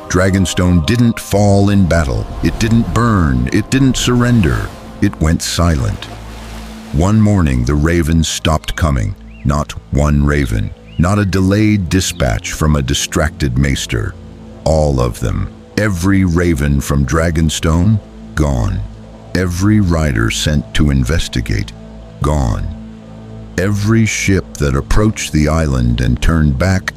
Dragonstone didn't fall in battle. It didn't burn. It didn't surrender. It went silent. One morning, the ravens stopped coming. Not one raven. Not a delayed dispatch from a distracted maester. All of them. Every raven from Dragonstone, gone. Every rider sent to investigate, gone. Every ship that approached the island and turned back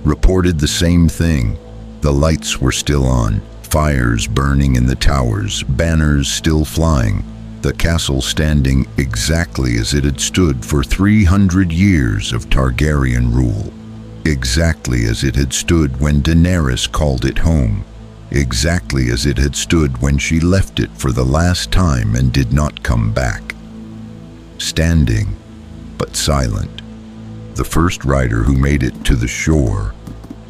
reported the same thing. The lights were still on, fires burning in the towers, banners still flying, the castle standing exactly as it had stood for 300 years of Targaryen rule. Exactly as it had stood when Daenerys called it home. Exactly as it had stood when she left it for the last time and did not come back. Standing, but silent. The first rider who made it to the shore,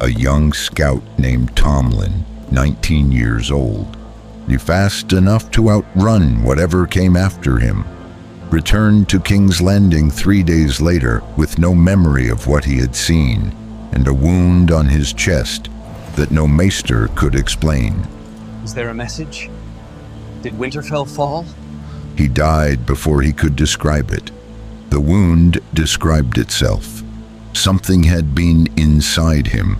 a young scout named Tomlin, 19 years old, fast enough to outrun whatever came after him, returned to King's Landing 3 days later with no memory of what he had seen and a wound on his chest that no maester could explain. Is there a message? Did Winterfell fall? He died before he could describe it. The wound described itself. Something had been inside him.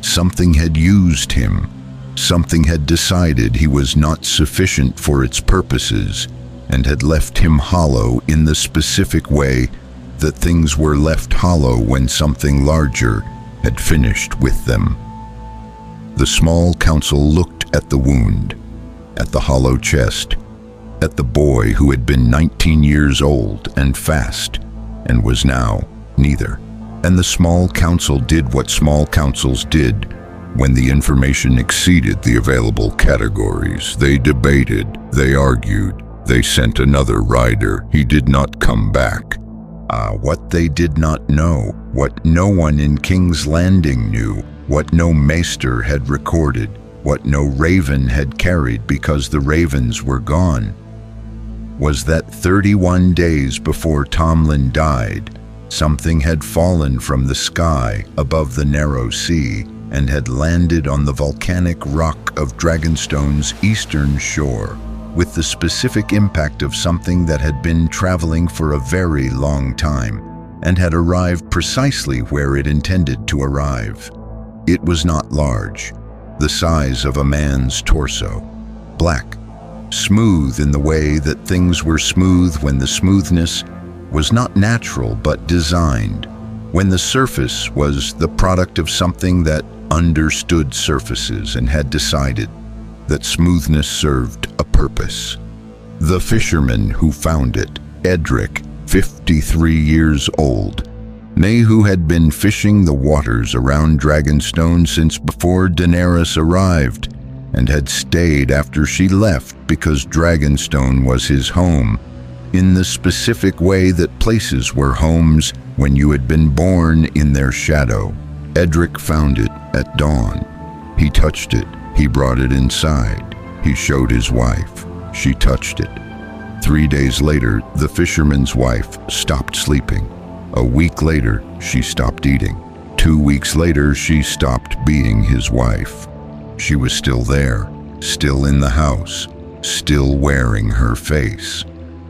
Something had used him. Something had decided he was not sufficient for its purposes and had left him hollow in the specific way that things were left hollow when something larger had finished with them. The small council looked at the wound, at the hollow chest, at the boy who had been 19 years old and fast and was now neither. And the small council did what small councils did when the information exceeded the available categories. They debated, they argued, they sent another rider. He did not come back. What they did not know, what no one in King's Landing knew, what no maester had recorded, what no raven had carried because the ravens were gone, was that 31 days before Tomlin died, something had fallen from the sky above the narrow sea and had landed on the volcanic rock of Dragonstone's eastern shore, with the specific impact of something that had been traveling for a very long time and had arrived precisely where it intended to arrive. It was not large, the size of a man's torso, black, smooth in the way that things were smooth when the smoothness was not natural but designed, when the surface was the product of something that understood surfaces and had decided that smoothness served a purpose. The fisherman who found it, Edric, 53 years old, who had been fishing the waters around Dragonstone since before Daenerys arrived and had stayed after she left because Dragonstone was his home, in the specific way that places were homes when you had been born in their shadow. Edric found it at dawn. He touched it. He brought it inside. He showed his wife. She touched it. 3 days later, the fisherman's wife stopped sleeping. A week later, she stopped eating. 2 weeks later, she stopped being his wife. She was still there, still in the house, still wearing her face.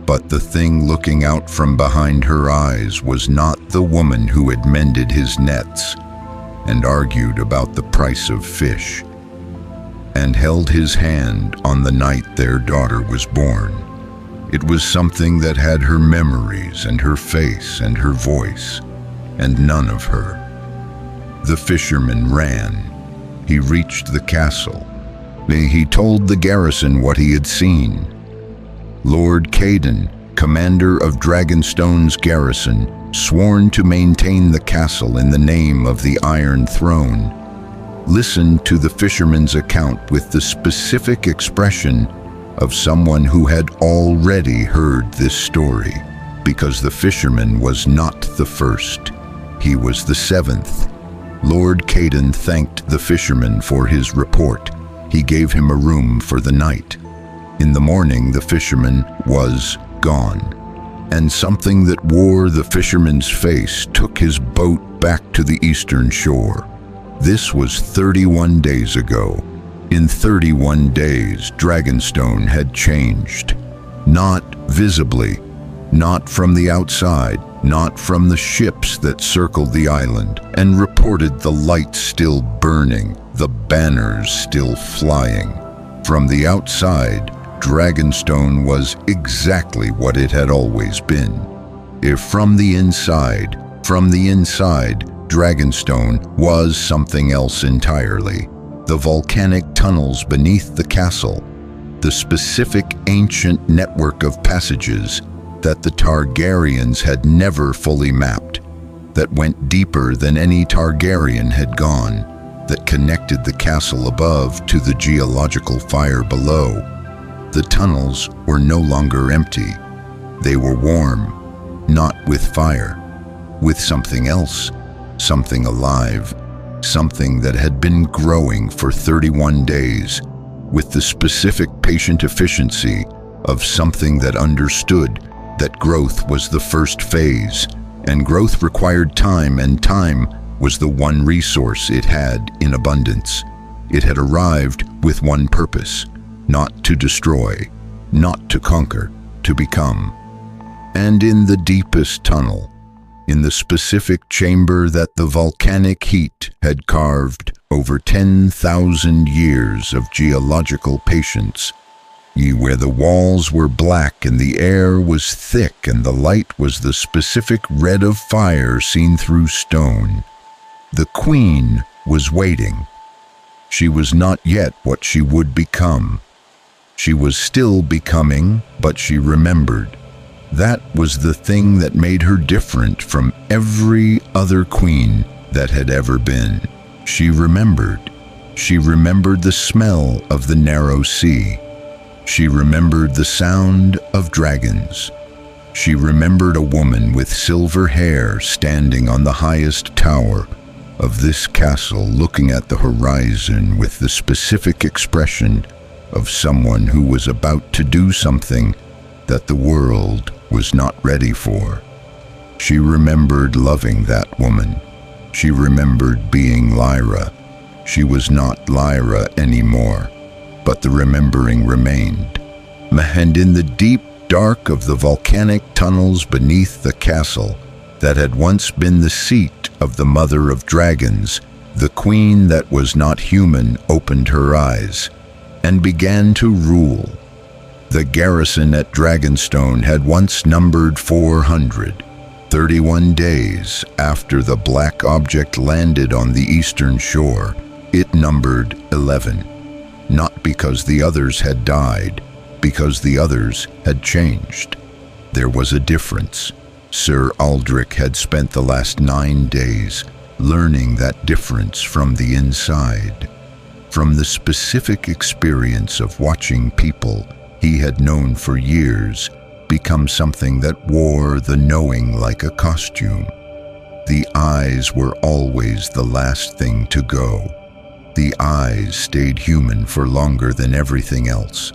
But the thing looking out from behind her eyes was not the woman who had mended his nets and argued about the price of fish and held his hand on the night their daughter was born. It was something that had her memories and her face and her voice, and none of her. The fisherman ran. He reached the castle. He told the garrison what he had seen. Lord Caden, commander of Dragonstone's garrison, sworn to maintain the castle in the name of the Iron Throne, listened to the fisherman's account with the specific expression of someone who had already heard this story, because the fisherman was not the first. He was the seventh. Lord Caden thanked the fisherman for his report. He gave him a room for the night. In the morning, the fisherman was gone, and something that wore the fisherman's face took his boat back to the eastern shore. This was 31 days ago, In 31 days, Dragonstone had changed. Not visibly, not from the outside, not from the ships that circled the island and reported the lights still burning, the banners still flying. From the outside, Dragonstone was exactly what it had always been. If from the inside, Dragonstone was something else entirely. The volcanic tunnels beneath the castle, the specific ancient network of passages that the Targaryens had never fully mapped, that went deeper than any Targaryen had gone, that connected the castle above to the geological fire below. The tunnels were no longer empty. They were warm, not with fire, with something else, something alive, something that had been growing for 31 days, with the specific patient efficiency of something that understood that growth was the first phase, and growth required time, and time was the one resource it had in abundance. It had arrived with one purpose: not to destroy, not to conquer, to become. And in the deepest tunnel, in the specific chamber that the volcanic heat had carved over 10,000 years of geological patience, where the walls were black and the air was thick and the light was the specific red of fire seen through stone, the queen was waiting. She was not yet what she would become. She was still becoming, but she remembered. That was the thing that made her different from every other queen that had ever been. She remembered. She remembered the smell of the narrow sea. She remembered the sound of dragons. She remembered a woman with silver hair standing on the highest tower of this castle, looking at the horizon with the specific expression of someone who was about to do something that the world was not ready for. She remembered loving that woman. She remembered being Lyra. She was not Lyra anymore, but the remembering remained. And in the deep dark of the volcanic tunnels beneath the castle that had once been the seat of the Mother of Dragons, the queen that was not human opened her eyes and began to rule. The garrison at Dragonstone had once numbered 400. 31 days after the black object landed on the eastern shore, it numbered 11. Not because the others had died, because the others had changed. There was a difference. Sir Aldrich had spent the last 9 days learning that difference from the inside, from the specific experience of watching people he had known for years become something that wore the knowing like a costume. The eyes were always the last thing to go. The eyes stayed human for longer than everything else,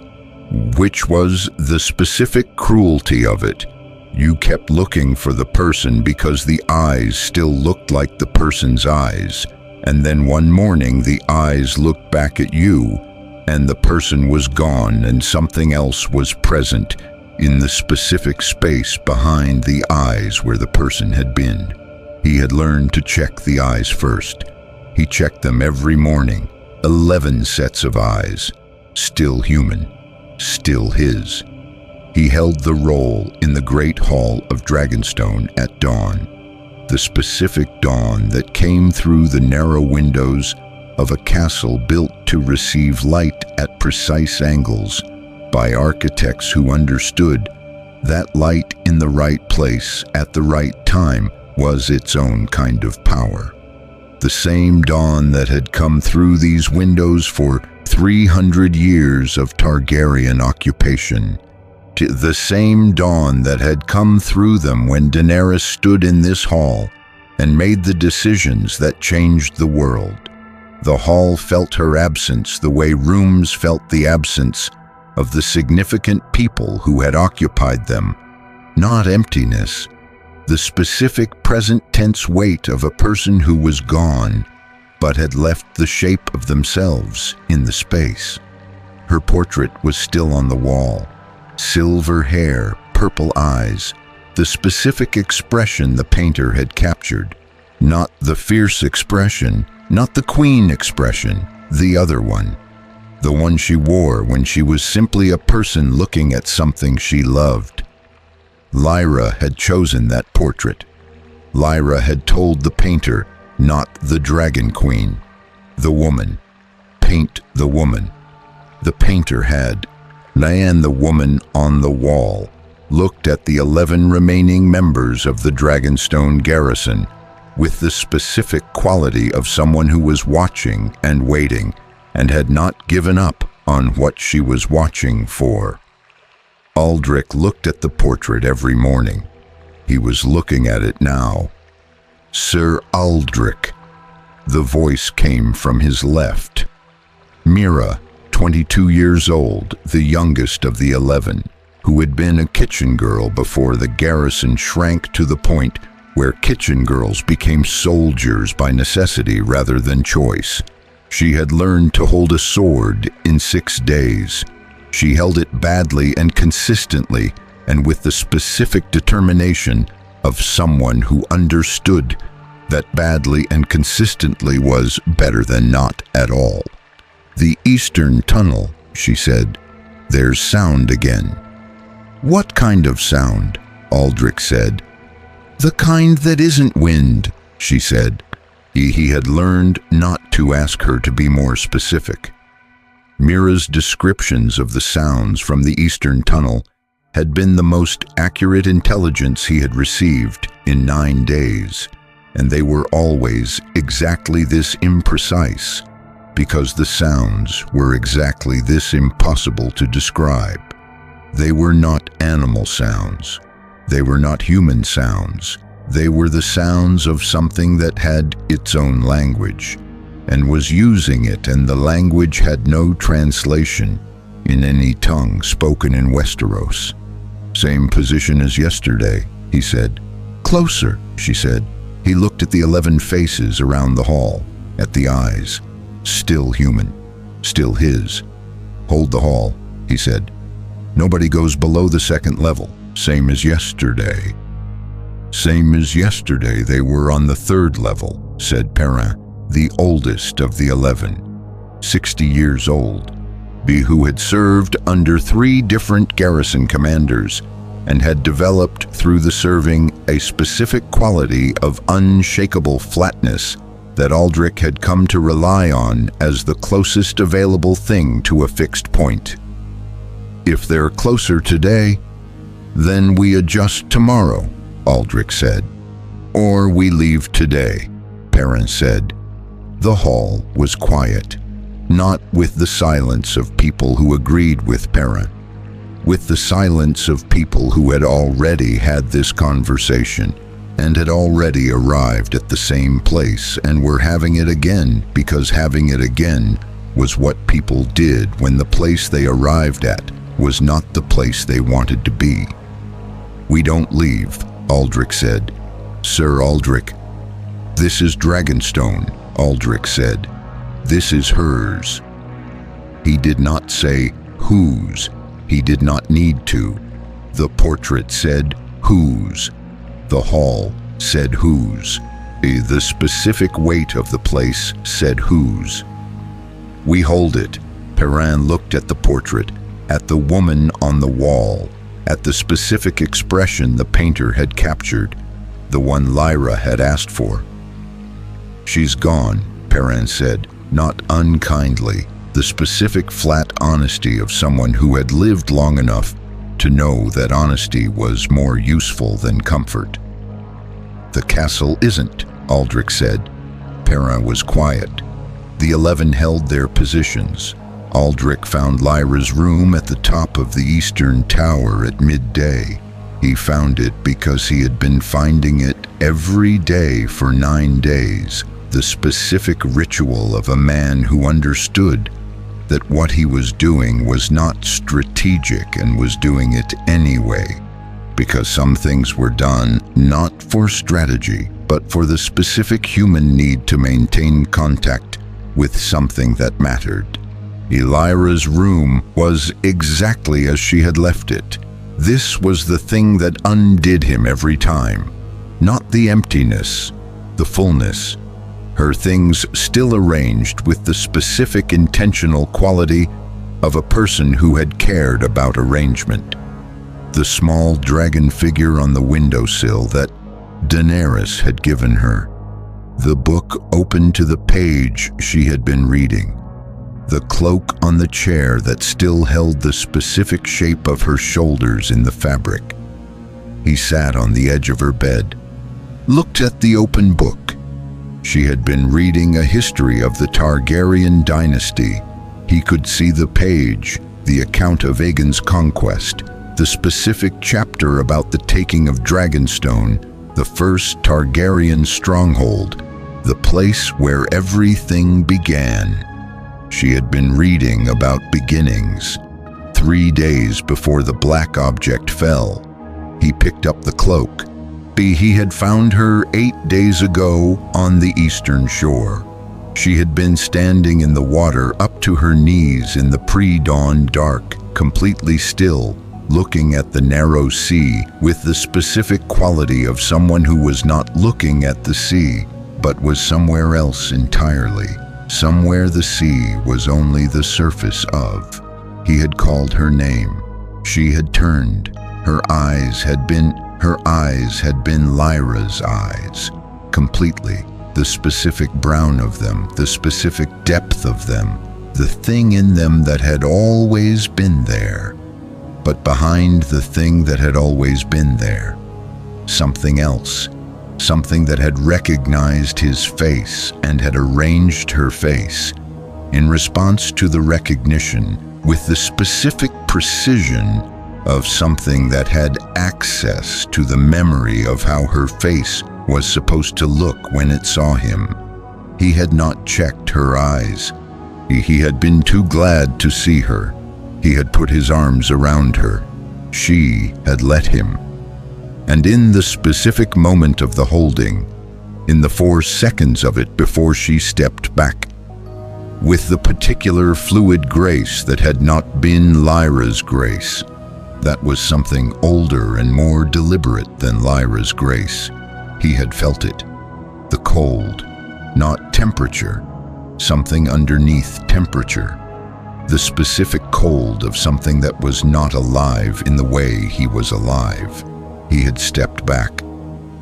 which was the specific cruelty of it. You kept looking for the person because the eyes still looked like the person's eyes, and then one morning the eyes looked back at you, and the person was gone and something else was present in the specific space behind the eyes where the person had been. He had learned to check the eyes first. He checked them every morning. 11 sets of eyes, still human, still his. He held the roll in the great hall of Dragonstone at dawn, the specific dawn that came through the narrow windows of a castle built to receive light at precise angles by architects who understood that light in the right place at the right time was its own kind of power. The same dawn that had come through these windows for 300 years of Targaryen occupation, the same dawn that had come through them when Daenerys stood in this hall and made the decisions that changed the world. The hall felt her absence the way rooms felt the absence of the significant people who had occupied them. Not emptiness, the specific present tense weight of a person who was gone, but had left the shape of themselves in the space. Her portrait was still on the wall. Silver hair, purple eyes, the specific expression the painter had captured. Not the fierce expression, not the queen expression, the other one. The one she wore when she was simply a person looking at something she loved. Lyra had chosen that portrait. Lyra had told the painter, not the Dragon Queen, the woman. Paint the woman. The painter had laid the woman on the wall, looked at the 11 remaining members of the Dragonstone garrison with the specific quality of someone who was watching and waiting and had not given up on what she was watching for. Aldrich looked at the portrait every morning. He was looking at it now. Sir Aldrich. The voice came from his left. Mira, 22 years old, the youngest of the 11, who had been a kitchen girl before the garrison shrank to the point where kitchen girls became soldiers by necessity rather than choice. She had learned to hold a sword in 6 days. She held it badly and consistently, and with the specific determination of someone who understood that badly and consistently was better than not at all. "The eastern tunnel," she said. "There's sound again." "What kind of sound?" Aldrich said. "The kind that isn't wind," she said. He had learned not to ask her to be more specific. Mira's descriptions of the sounds from the eastern tunnel had been the most accurate intelligence he had received in 9 days, and they were always exactly this imprecise, because the sounds were exactly this impossible to describe. They were not animal sounds. They were not human sounds. They were the sounds of something that had its own language and was using it, and the language had no translation in any tongue spoken in Westeros. "Same position as yesterday," he said. "Closer," she said. He looked at the 11 faces around the hall, at the eyes. Still human, still his. "Hold the hall," he said. "Nobody goes below the 2nd level, same as yesterday." "Same as yesterday, they were on the 3rd level," said Perrin, the oldest of the 11, 60 years old, who had served under 3 different garrison commanders and had developed through the serving a specific quality of unshakable flatness that Aldrich had come to rely on as the closest available thing to a fixed point. "If they're closer today, then we adjust tomorrow," Aldrich said. "Or we leave today," Perrin said. The hall was quiet, not with the silence of people who agreed with Perrin, with the silence of people who had already had this conversation and had already arrived at the same place and were having it again because having it again was what people did when the place they arrived at was not the place they wanted to be. "We don't leave," Aldrich said. "Sir Aldrich." "This is Dragonstone," Aldrich said. "This is hers." He did not say whose. He did not need to. The portrait said whose. The hall said whose. The specific weight of the place said whose. "We hold it." Perrin looked at the portrait, at the woman on the wall, at the specific expression the painter had captured, the one Lyra had asked for. "She's gone," Perrin said, not unkindly, the specific flat honesty of someone who had lived long enough to know that honesty was more useful than comfort. "The castle isn't," Aldrich said. Perrin was quiet. The 11 held their positions. Aldrich found Lyra's room at the top of the eastern tower at midday. He found it because he had been finding it every day for 9 days, the specific ritual of a man who understood that what he was doing was not strategic and was doing it anyway, because some things were done not for strategy, but for the specific human need to maintain contact with something that mattered. Elira's room was exactly as she had left it. This was the thing that undid him every time. Not the emptiness, the fullness. Her things still arranged with the specific intentional quality of a person who had cared about arrangement. The small dragon figure on the windowsill that Daenerys had given her. The book open to the page she had been reading. The cloak on the chair that still held the specific shape of her shoulders in the fabric. He sat on the edge of her bed, looked at the open book. She had been reading a history of the Targaryen dynasty. He could see the page, the account of Aegon's conquest, the specific chapter about the taking of Dragonstone, the first Targaryen stronghold, the place where everything began. She had been reading about beginnings. 3 days before the black object fell, he picked up the cloak. He had found her 8 days ago on the eastern shore. She had been standing in the water up to her knees in the pre-dawn dark, completely still, looking at the narrow sea with the specific quality of someone who was not looking at the sea, but was somewhere else entirely. Somewhere the sea was only the surface of. He had called her name. She had turned. Her eyes had been Lyra's eyes, completely. The specific brown of them, the specific depth of them, the thing in them that had always been there. But behind the thing that had always been there, something else. Something that had recognized his face and had arranged her face in response to the recognition with the specific precision of something that had access to the memory of how her face was supposed to look when it saw him. He had not checked her eyes. He had been too glad to see her. He had put his arms around her. She had let him. And in the specific moment of the holding, in the 4 seconds of it before she stepped back, with the particular fluid grace that had not been Lyra's grace, that was something older and more deliberate than Lyra's grace. He had felt it. The cold, not temperature, something underneath temperature. The specific cold of something that was not alive in the way he was alive. He had stepped back.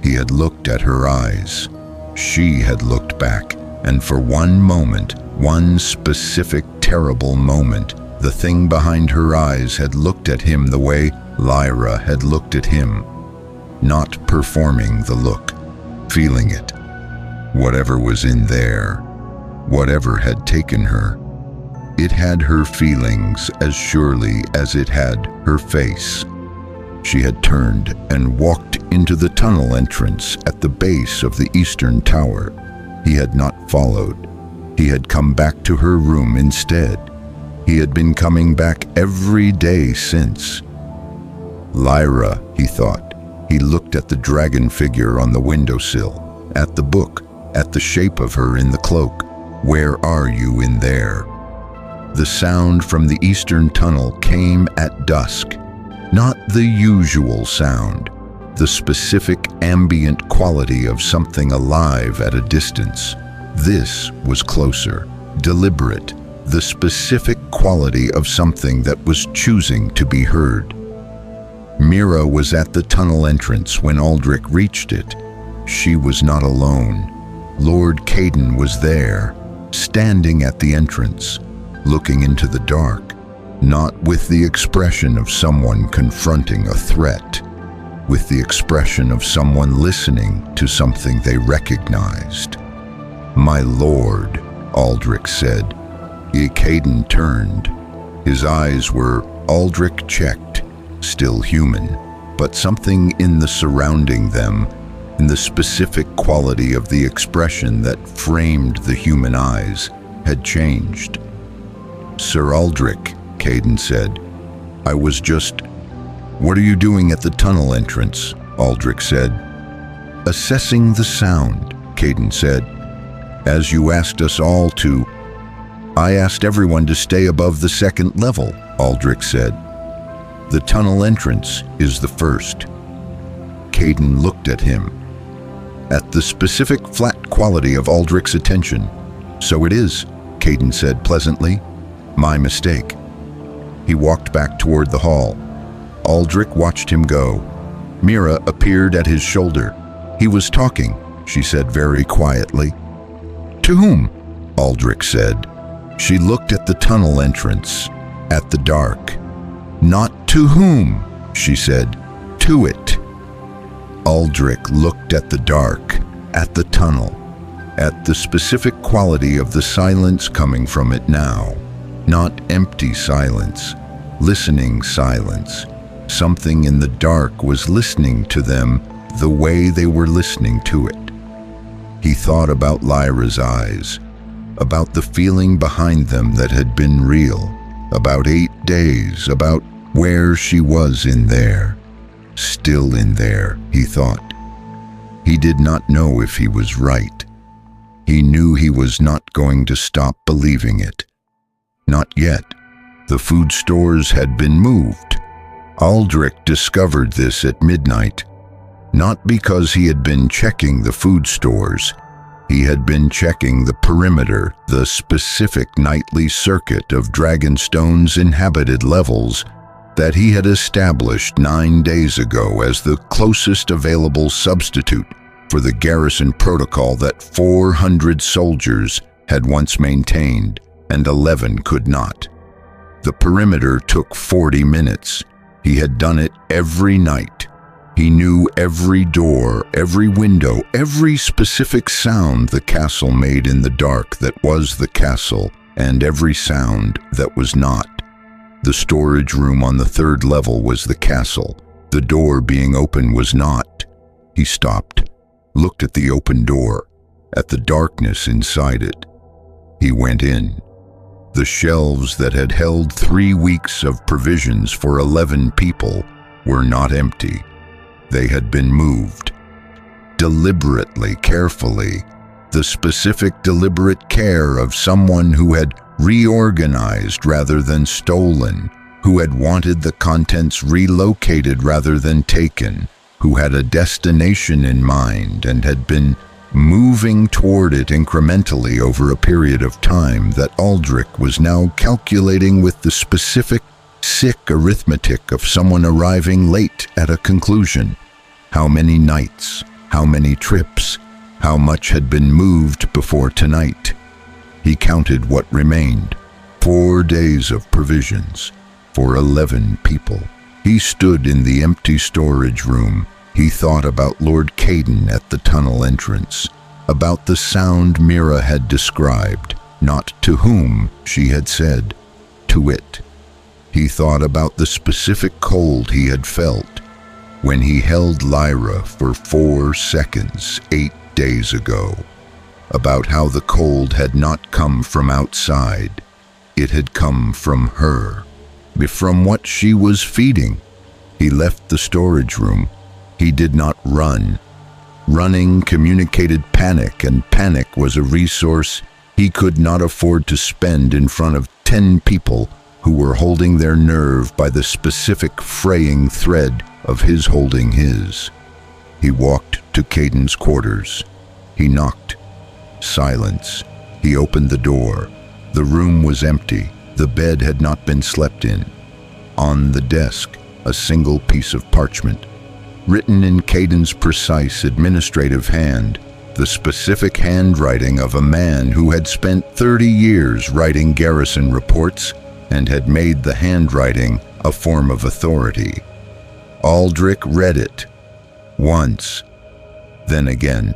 He had looked at her eyes. She had looked back, and for one moment, one specific terrible moment, the thing behind her eyes had looked at him the way Lyra had looked at him, not performing the look, feeling it. Whatever was in there, whatever had taken her, it had her feelings as surely as it had her face. She had turned and walked into the tunnel entrance at the base of the eastern tower. He had not followed. He had come back to her room instead. He had been coming back every day since. Lyra, he thought. He looked at the dragon figure on the windowsill, at the book, at the shape of her in the cloak. Where are you in there? The sound from the eastern tunnel came at dusk. Not the usual sound, the specific ambient quality of something alive at a distance. This was closer, deliberate, the specific quality of something that was choosing to be heard. Mira was at the tunnel entrance when Aldrich reached it. She was not alone. Lord Caden was there, standing at the entrance, looking into the dark. Not with the expression of someone confronting a threat, with the expression of someone listening to something they recognized. "My lord," Aldrich said. Caden turned. His eyes were Aldrich checked, still human, but something in the surrounding them, in the specific quality of the expression that framed the human eyes, had changed. "Sir Aldrich," Caden said. "I was just..." "What are you doing at the tunnel entrance?" Aldrich said. Assessing the sound, Caden said. As you asked us all to. I asked everyone to stay above the second level, Aldrich said. The tunnel entrance is the first. Caden looked at him. At the specific flat quality of Aldrich's attention. So it is, Caden said pleasantly. My mistake. He walked back toward the hall. Aldrich watched him go. Mira appeared at his shoulder. He was talking, she said very quietly. To whom? Aldrich said. She looked at the tunnel entrance, at the dark. Not to whom, she said. To it. Aldrich looked at the dark, at the tunnel, at the specific quality of the silence coming from it now. Not empty silence, listening silence. Something in the dark was listening to them the way they were listening to it. He thought about Lyra's eyes, about the feeling behind them that had been real, about 8 days, about where she was in there. Still in there, he thought. He did not know if he was right. He knew he was not going to stop believing it. Not yet. The food stores had been moved. Aldrich discovered this at midnight. Not because he had been checking the food stores. He had been checking the perimeter, the specific nightly circuit of Dragonstone's inhabited levels that he had established 9 days ago as the closest available substitute for the garrison protocol that 400 soldiers had once maintained and 11 could not. The perimeter took 40 minutes. He had done it every night. He knew every door, every window, every specific sound the castle made in the dark that was the castle, and every sound that was not. The storage room on the 3rd level was the castle. The door being open was not. He stopped, looked at the open door, at the darkness inside it. He went in. The shelves that had held 3 weeks of provisions for 11 people were not empty. They had been moved. Deliberately, carefully, the specific deliberate care of someone who had reorganized rather than stolen, who had wanted the contents relocated rather than taken, who had a destination in mind and had been moving toward it incrementally over a period of time that Aldrich was now calculating with the specific, sick arithmetic of someone arriving late at a conclusion. How many nights, how many trips, how much had been moved before tonight? He counted what remained. 4 days of provisions for 11 people. He stood in the empty storage room. He thought about Lord Caden at the tunnel entrance, about the sound Mira had described, not to whom she had said, to it. He thought about the specific cold he had felt when he held Lyra for 4 seconds 8 days ago, about how the cold had not come from outside. It had come from her, from what she was feeding. He left the storage room. He did not run. Running communicated panic, and panic was a resource he could not afford to spend in front of 10 people who were holding their nerve by the specific fraying thread of his holding his. He walked to Caden's quarters. He knocked. Silence. He opened the door. The room was empty. The bed had not been slept in. On the desk, a single piece of parchment, written in Caden's precise administrative hand, the specific handwriting of a man who had spent 30 years writing garrison reports and had made the handwriting a form of authority. Aldrich read it. Once. Then again.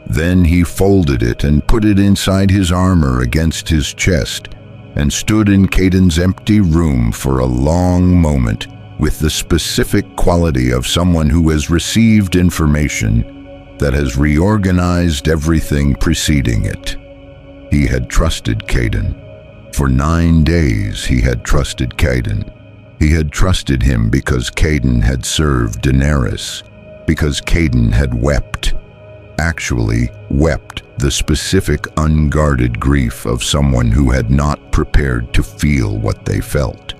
Then he folded it and put it inside his armor against his chest and stood in Caden's empty room for a long moment with the specific quality of someone who has received information that has reorganized everything preceding it. He had trusted Caden. For 9 days he had trusted Caden. He had trusted him because Caden had served Daenerys, because Caden had wept, actually wept the specific unguarded grief of someone who had not prepared to feel what they felt.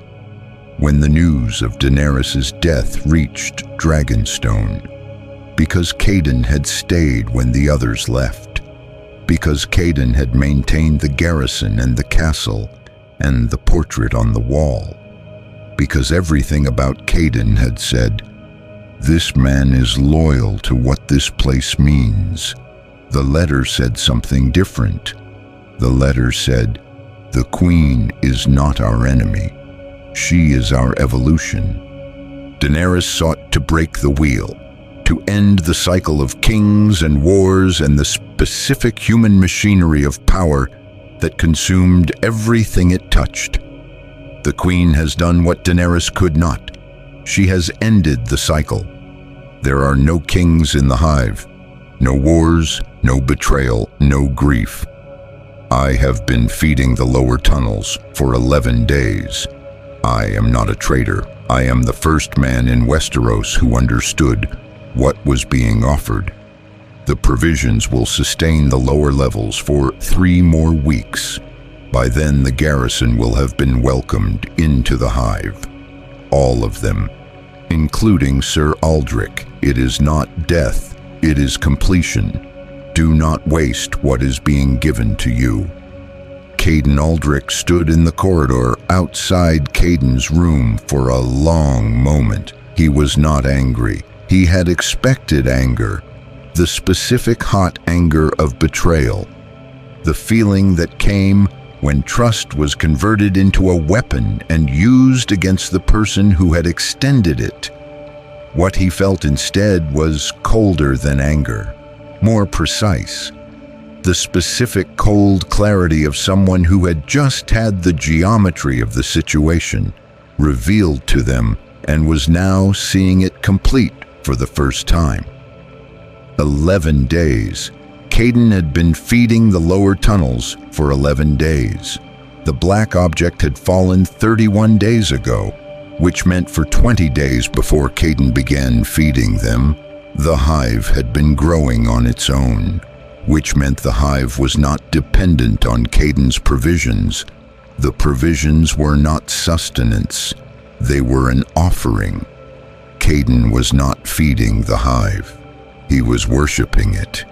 When the news of Daenerys's death reached Dragonstone, because Caden had stayed when the others left, because Caden had maintained the garrison and the castle and the portrait on the wall, because everything about Caden had said, "This man is loyal to what this place means." The letter said something different. The letter said, "The Queen is not our enemy. She is our evolution." Daenerys sought to break the wheel, to end the cycle of kings and wars and the specific human machinery of power that consumed everything it touched. The Queen has done what Daenerys could not. She has ended the cycle. There are no kings in the hive, no wars, no betrayal, no grief. I have been feeding the lower tunnels for 11 days. I am not a traitor. I am the first man in Westeros who understood what was being offered. The provisions will sustain the lower levels for 3 more weeks. By then, the garrison will have been welcomed into the hive. All of them, including Sir Aldrich. It is not death, it is completion. Do not waste what is being given to you. Caden Aldrich stood in the corridor outside Caden's room for a long moment. He was not angry. He had expected anger, the specific hot anger of betrayal, the feeling that came when trust was converted into a weapon and used against the person who had extended it. What he felt instead was colder than anger, more precise. The specific cold clarity of someone who had just had the geometry of the situation revealed to them and was now seeing it complete for the first time. 11 days. Caden had been feeding the lower tunnels for 11 days. The black object had fallen 31 days ago, which meant for 20 days before Caden began feeding them, the hive had been growing on its own, which meant the hive was not dependent on Caden's provisions. The provisions were not sustenance, they were an offering. Caden was not feeding the hive, he was worshipping it.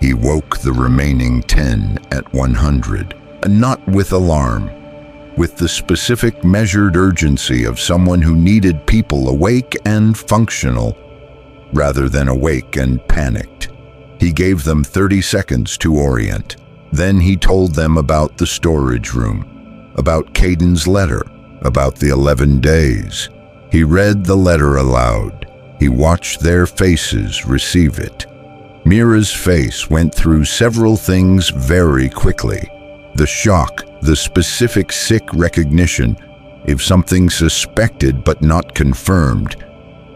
He woke the remaining 10 at 100, and not with alarm, with the specific measured urgency of someone who needed people awake and functional, rather than awake and panicked. He gave them 30 seconds to orient. Then he told them about the storage room, about Caden's letter, about the 11 days. He read the letter aloud. He watched their faces receive it. Mira's face went through several things very quickly. The shock, the specific sick recognition of something suspected but not confirmed,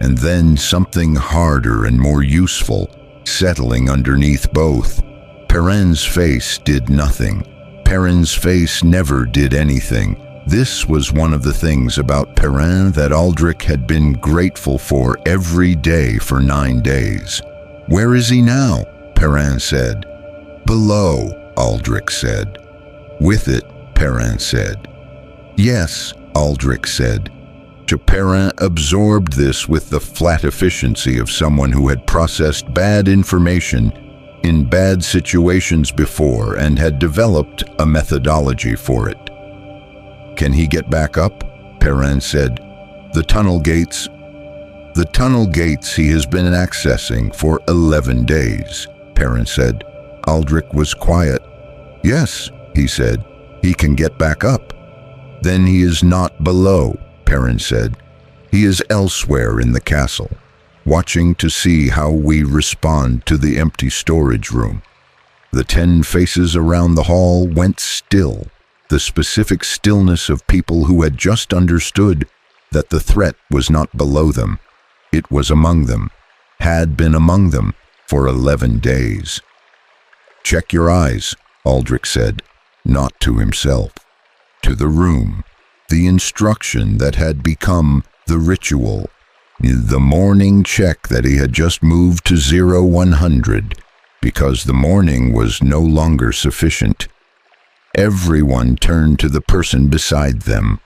and then something harder and more useful, settling underneath both. Perrin's face did nothing. Perrin's face never did anything. This was one of the things about Perrin that Aldrich had been grateful for every day for 9 days. "Where is he now?" Perrin said. "Below," Aldrich said. "With it," Perrin said. "Yes," Aldrich said. Perrin absorbed this with the flat efficiency of someone who had processed bad information in bad situations before and had developed a methodology for it. "Can he get back up?" Perrin said. The tunnel gates he has been accessing for 11 days, Perrin said. Aldrich was quiet. "Yes," he said, "he can get back up." "Then he is not below," Perrin said. "He is elsewhere in the castle, watching to see how we respond to the empty storage room." The 10 faces around the hall went still, the specific stillness of people who had just understood that the threat was not below them. It was among them, had been among them for 11 days. "Check your eyes," Aldrich said, not to himself, to the room, the instruction that had become the ritual, the morning check that he had just moved to 0-100. because the morning was no longer sufficient. Everyone turned to the person beside them.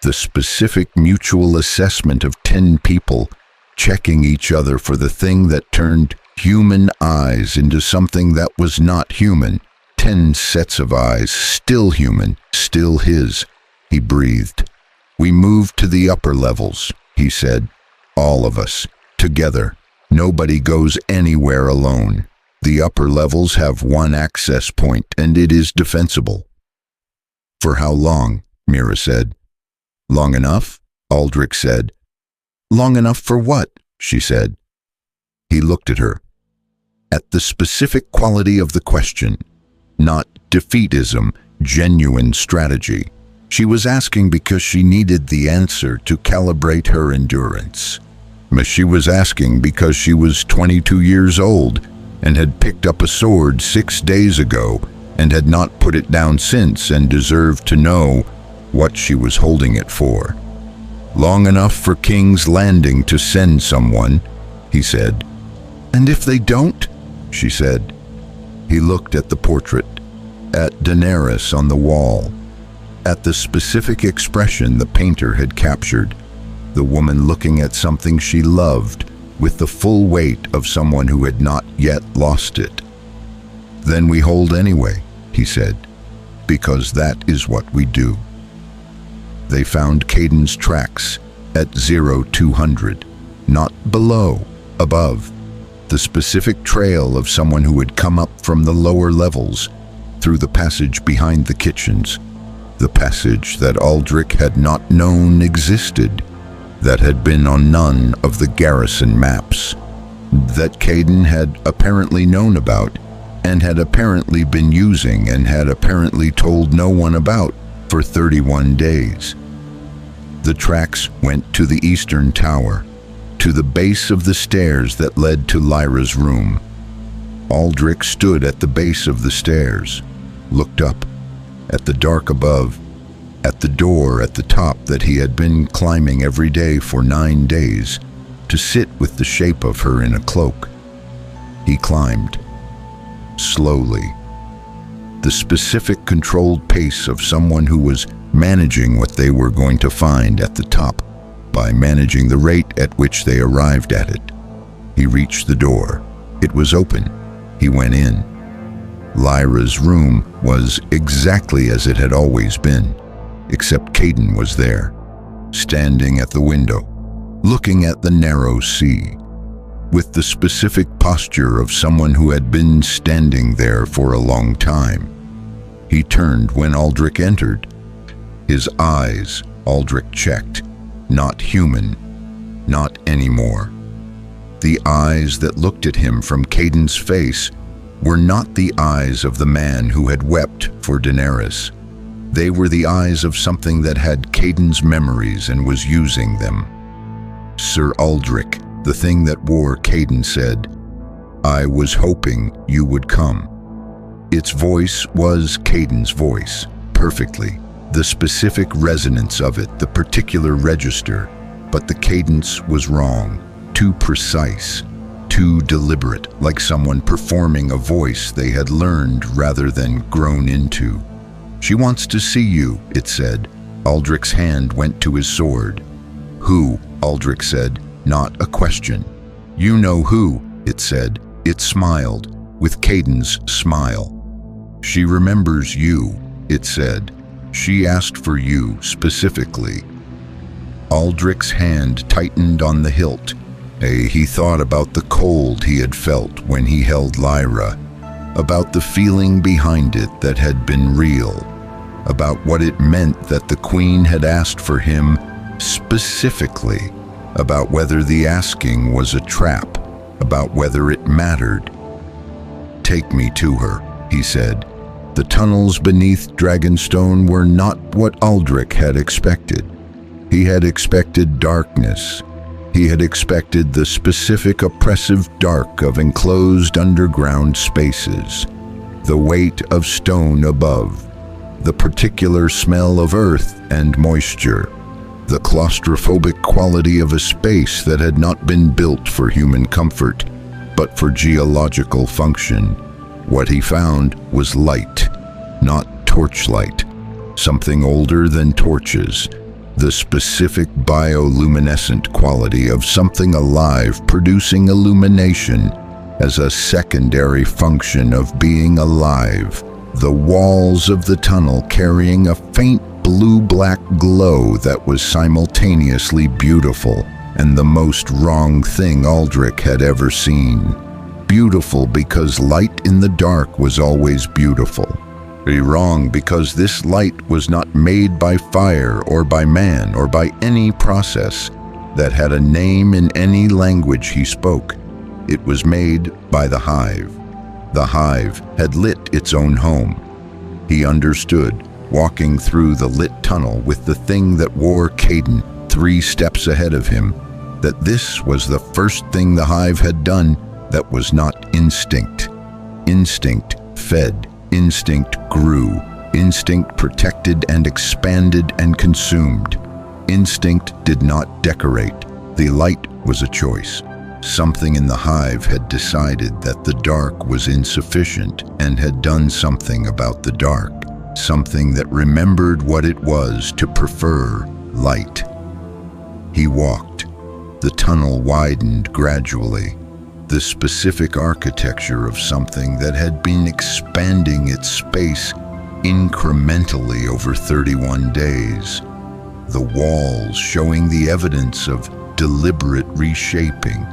The specific mutual assessment of 10 people, checking each other for the thing that turned human eyes into something that was not human. 10 sets of eyes, still human, still his. He breathed. "We moved to the upper levels," he said. "All of us, together. Nobody goes anywhere alone. The upper levels have one access point, and it is defensible." "For how long?" Mira said. "Long enough," Aldrich said. "Long enough for what?" she said. He looked at her. At the specific quality of the question, not defeatism, genuine strategy. She was asking because she needed the answer to calibrate her endurance. She was asking because she was 22 years old and had picked up a sword 6 days ago and had not put it down since and deserved to know what she was holding it for. "Long enough for King's Landing to send someone," he said. "And if they don't?" she said. He looked at the portrait, at Daenerys on the wall, at the specific expression the painter had captured, the woman looking at something she loved with the full weight of someone who had not yet lost it. "Then we hold anyway," he said, "because that is what we do." They found Caden's tracks at 0200, not below, above, the specific trail of someone who had come up from the lower levels through the passage behind the kitchens, the passage that Aldrich had not known existed, that had been on none of the garrison maps, that Caden had apparently known about and had apparently been using and had apparently told no one about for 31 days. The tracks went to the eastern tower, to the base of the stairs that led to Lyra's room. Aldrich stood at the base of the stairs, looked up, at the dark above, at the door at the top that he had been climbing every day for 9 days, to sit with the shape of her in a cloak. He climbed, slowly, the specific controlled pace of someone who was managing what they were going to find at the top by managing the rate at which they arrived at it. He reached the door. It was open. He went in. Lyra's room was exactly as it had always been, except Caden was there, standing at the window, looking at the narrow sea, with the specific posture of someone who had been standing there for a long time. He turned when Aldrich entered. His eyes, Aldrich checked, not human, not anymore. The eyes that looked at him from Caden's face were not the eyes of the man who had wept for Daenerys. They were the eyes of something that had Caden's memories and was using them. "Sir Aldrich," the thing that wore Caden said, "I was hoping you would come." Its voice was Caden's voice, perfectly. The specific resonance of it, the particular register, but the cadence was wrong, too precise, too deliberate, like someone performing a voice they had learned rather than grown into. "She wants to see you," it said. Aldrich's hand went to his sword. "Who?" Aldrich said, not a question. "You know who," it said. It smiled, with Caden's smile. "She remembers you," it said. "She asked for you specifically." Aldrich's hand tightened on the hilt. He thought about the cold he had felt when he held Lyra, about the feeling behind it that had been real, about what it meant that the Queen had asked for him specifically, about whether the asking was a trap, about whether it mattered. "Take me to her," he said. The tunnels beneath Dragonstone were not what Aldrich had expected. He had expected darkness. He had expected the specific oppressive dark of enclosed underground spaces, the weight of stone above, the particular smell of earth and moisture, the claustrophobic quality of a space that had not been built for human comfort, but for geological function. What he found was light, not torchlight, something older than torches, the specific bioluminescent quality of something alive producing illumination as a secondary function of being alive. The walls of the tunnel carrying a faint blue-black glow that was simultaneously beautiful and the most wrong thing Aldrich had ever seen. Beautiful because light in the dark was always beautiful. Wrong because this light was not made by fire or by man or by any process that had a name in any language he spoke. It was made by the hive. The hive had lit its own home. He understood, walking through the lit tunnel with the thing that wore Caden 3 steps ahead of him, that this was the first thing the hive had done that was not instinct. Instinct fed, instinct grew, instinct protected and expanded and consumed. Instinct did not decorate. The light was a choice. Something in the hive had decided that the dark was insufficient and had done something about the dark, something that remembered what it was to prefer light. He walked. The tunnel widened gradually, the specific architecture of something that had been expanding its space incrementally over 31 days. The walls showing the evidence of deliberate reshaping.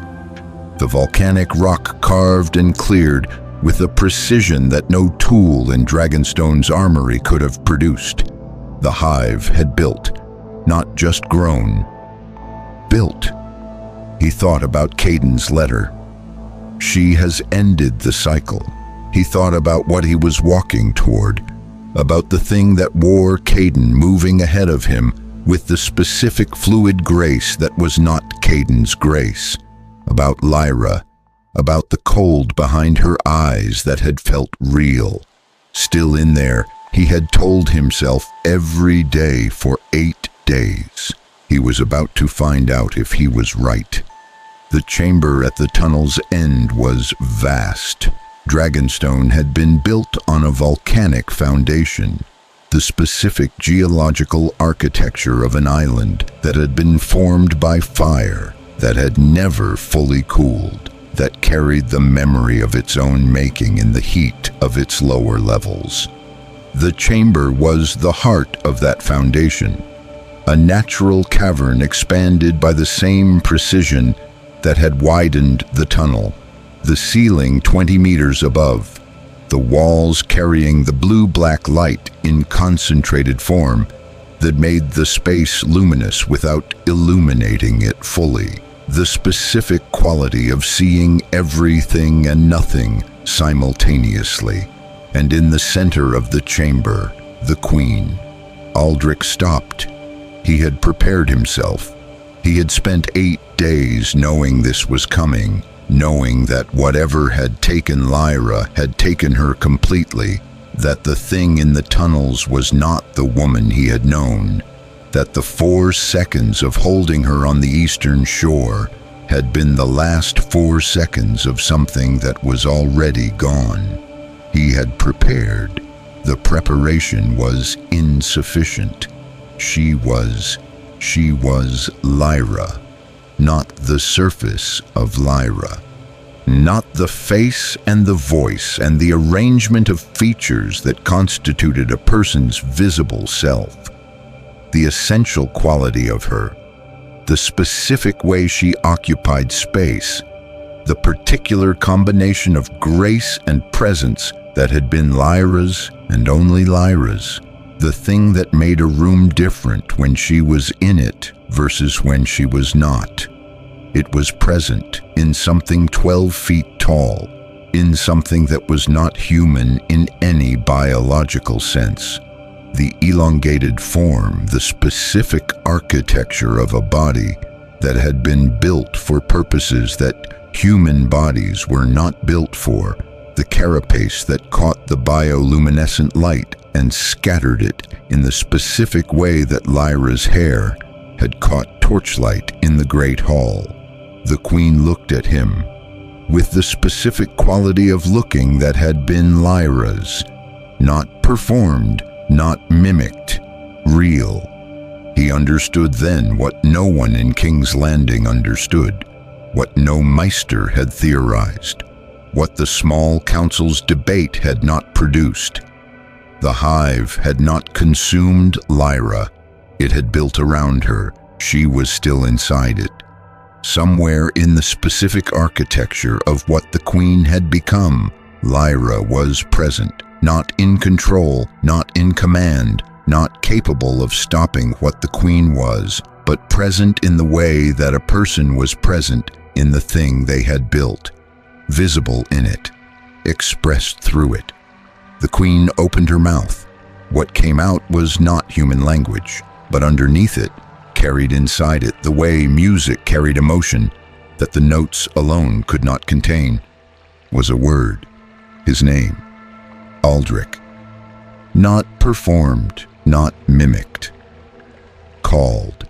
The volcanic rock carved and cleared with a precision that no tool in Dragonstone's armory could have produced. The hive had built, not just grown. Built. He thought about Caden's letter. She has ended the cycle. He thought about what he was walking toward, about the thing that wore Caden moving ahead of him with the specific fluid grace that was not Caden's grace, about Lyra, about the cold behind her eyes that had felt real. Still in there, he had told himself every day for 8 days. He was about to find out if he was right. The chamber at the tunnel's end was vast. Dragonstone had been built on a volcanic foundation, the specific geological architecture of an island that had been formed by fire, that had never fully cooled, that carried the memory of its own making in the heat of its lower levels. The chamber was the heart of that foundation, a natural cavern expanded by the same precision that had widened the tunnel, the ceiling 20 meters above, the walls carrying the blue-black light in concentrated form that made the space luminous without illuminating it fully. The specific quality of seeing everything and nothing simultaneously. And in the center of the chamber, the Queen. Aldrich stopped. He had prepared himself. He had spent 8 days knowing this was coming, knowing that whatever had taken Lyra had taken her completely, that the thing in the tunnels was not the woman he had known, that the 4 seconds of holding her on the eastern shore had been the last 4 seconds of something that was already gone. He had prepared. The preparation was insufficient. She was Lyra, not the surface of Lyra, not the face and the voice and the arrangement of features that constituted a person's visible self. The essential quality of her, the specific way she occupied space, the particular combination of grace and presence that had been Lyra's and only Lyra's, the thing that made a room different when she was in it versus when she was not. It was present in something 12 feet tall, in something that was not human in any biological sense. The elongated form, the specific architecture of a body that had been built for purposes that human bodies were not built for, the carapace that caught the bioluminescent light and scattered it in the specific way that Lyra's hair had caught torchlight in the great hall. The Queen looked at him. with the specific quality of looking that had been Lyra's, not performed, not mimicked, real. He understood then what no one in King's Landing understood, what no Meister had theorized, what the small council's debate had not produced. The hive had not consumed Lyra. It had built around her. She was still inside it. Somewhere in the specific architecture of what the Queen had become, Lyra was present, not in control, not in command, not capable of stopping what the Queen was, but present in the way that a person was present in the thing they had built, visible in it, expressed through it. The Queen opened her mouth. What came out was not human language, but underneath it, carried inside it the way music carried emotion that the notes alone could not contain, was a word, his name, Aldrich. Not performed, not mimicked. Called.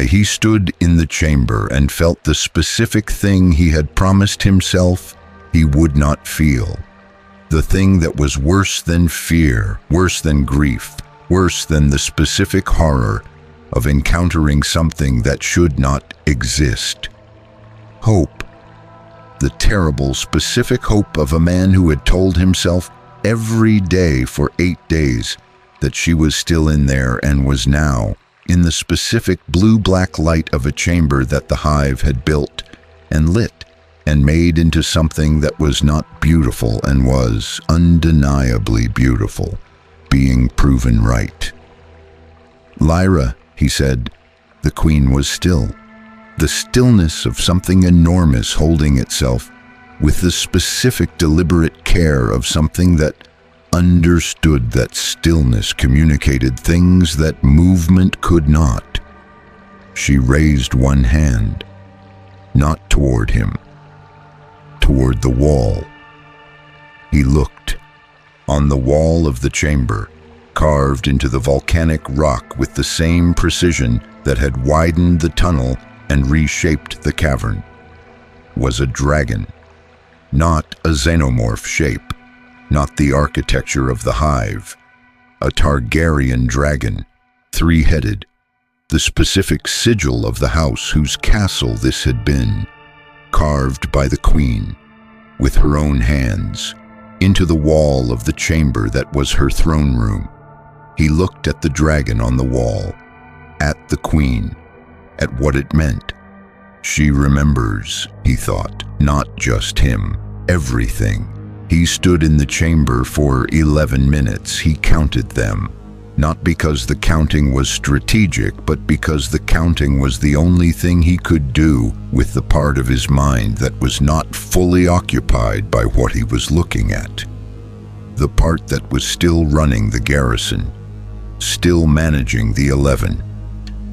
He stood in the chamber and felt the specific thing he had promised himself he would not feel. The thing that was worse than fear, worse than grief, worse than the specific horror of encountering something that should not exist. Hope. The terrible, specific hope of a man who had told himself every day for 8 days that she was still in there and was now in the specific blue-black light of a chamber that the hive had built and lit and made into something that was not beautiful and was undeniably beautiful, being proven right. Lyra, he said, the Queen was still. The stillness of something enormous holding itself with the specific deliberate care of something that understood that stillness communicated things that movement could not. She raised one hand, not toward him, toward the wall. He looked. On the wall of the chamber, carved into the volcanic rock with the same precision that had widened the tunnel and reshaped the cavern, was a dragon. Not a xenomorph shape, not the architecture of the hive. A Targaryen dragon, 3-headed, the specific sigil of the house whose castle this had been, carved by the Queen, with her own hands, into the wall of the chamber that was her throne room. He looked at the dragon on the wall, at the Queen, at what it meant. She remembers, he thought, not just him, everything. He stood in the chamber for 11 minutes. He counted them, not because the counting was strategic, but because the counting was the only thing he could do with the part of his mind that was not fully occupied by what he was looking at. The part that was still running the garrison, still managing the 11,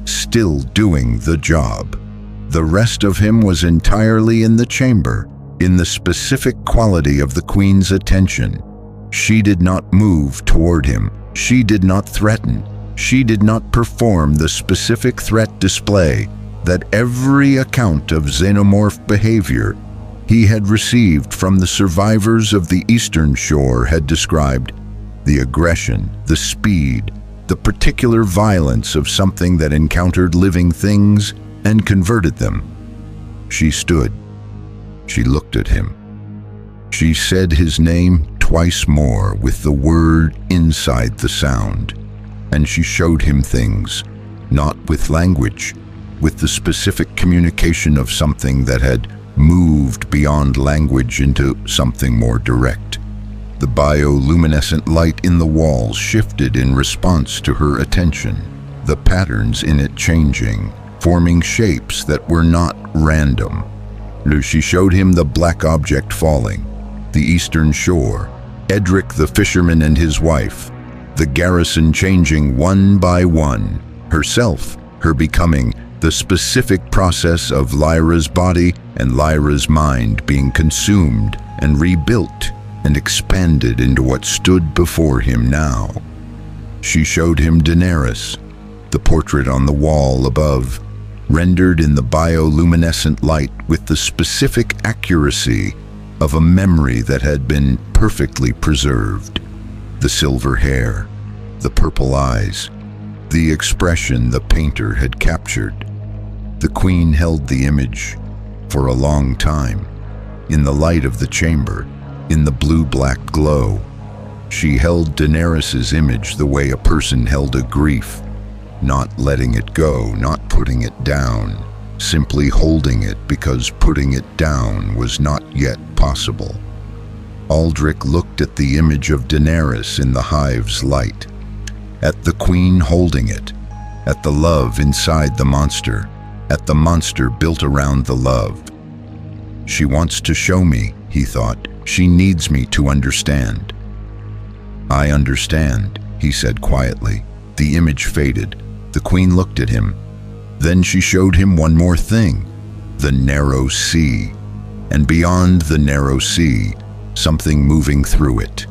still doing the job. The rest of him was entirely in the chamber, in the specific quality of the Queen's attention. She did not move toward him. She did not threaten. She did not perform the specific threat display that every account of xenomorph behavior he had received from the survivors of the Eastern Shore had described. The aggression, the speed, the particular violence of something that encountered living things and converted them. She stood. She looked at him. She said his name twice more with the word inside the sound, and she showed him things, not with language, with the specific communication of something that had moved beyond language into something more direct. The bioluminescent light in the walls shifted in response to her attention, the patterns in it changing, forming shapes that were not random. She showed him the black object falling, the Eastern Shore, Edric the fisherman and his wife, the garrison changing one by one, herself, her becoming, the specific process of Lyra's body and Lyra's mind being consumed and rebuilt and expanded into what stood before him now. She showed him Daenerys, the portrait on the wall above, rendered in the bioluminescent light with the specific accuracy of a memory that had been perfectly preserved. The silver hair, the purple eyes, the expression the painter had captured. The queen held the image for a long time, in the light of the chamber, in the blue-black glow. She held Daenerys's image the way a person held a grief, not letting it go, not putting it down, simply holding it because putting it down was not yet possible. Aldrich looked at the image of Daenerys in the hive's light, at the queen holding it, at the love inside the monster, at the monster built around the love. She wants to show me, he thought. She needs me to understand. I understand, he said quietly. The image faded. The queen looked at him. Then she showed him one more thing, the narrow sea. And beyond the narrow sea, something moving through it.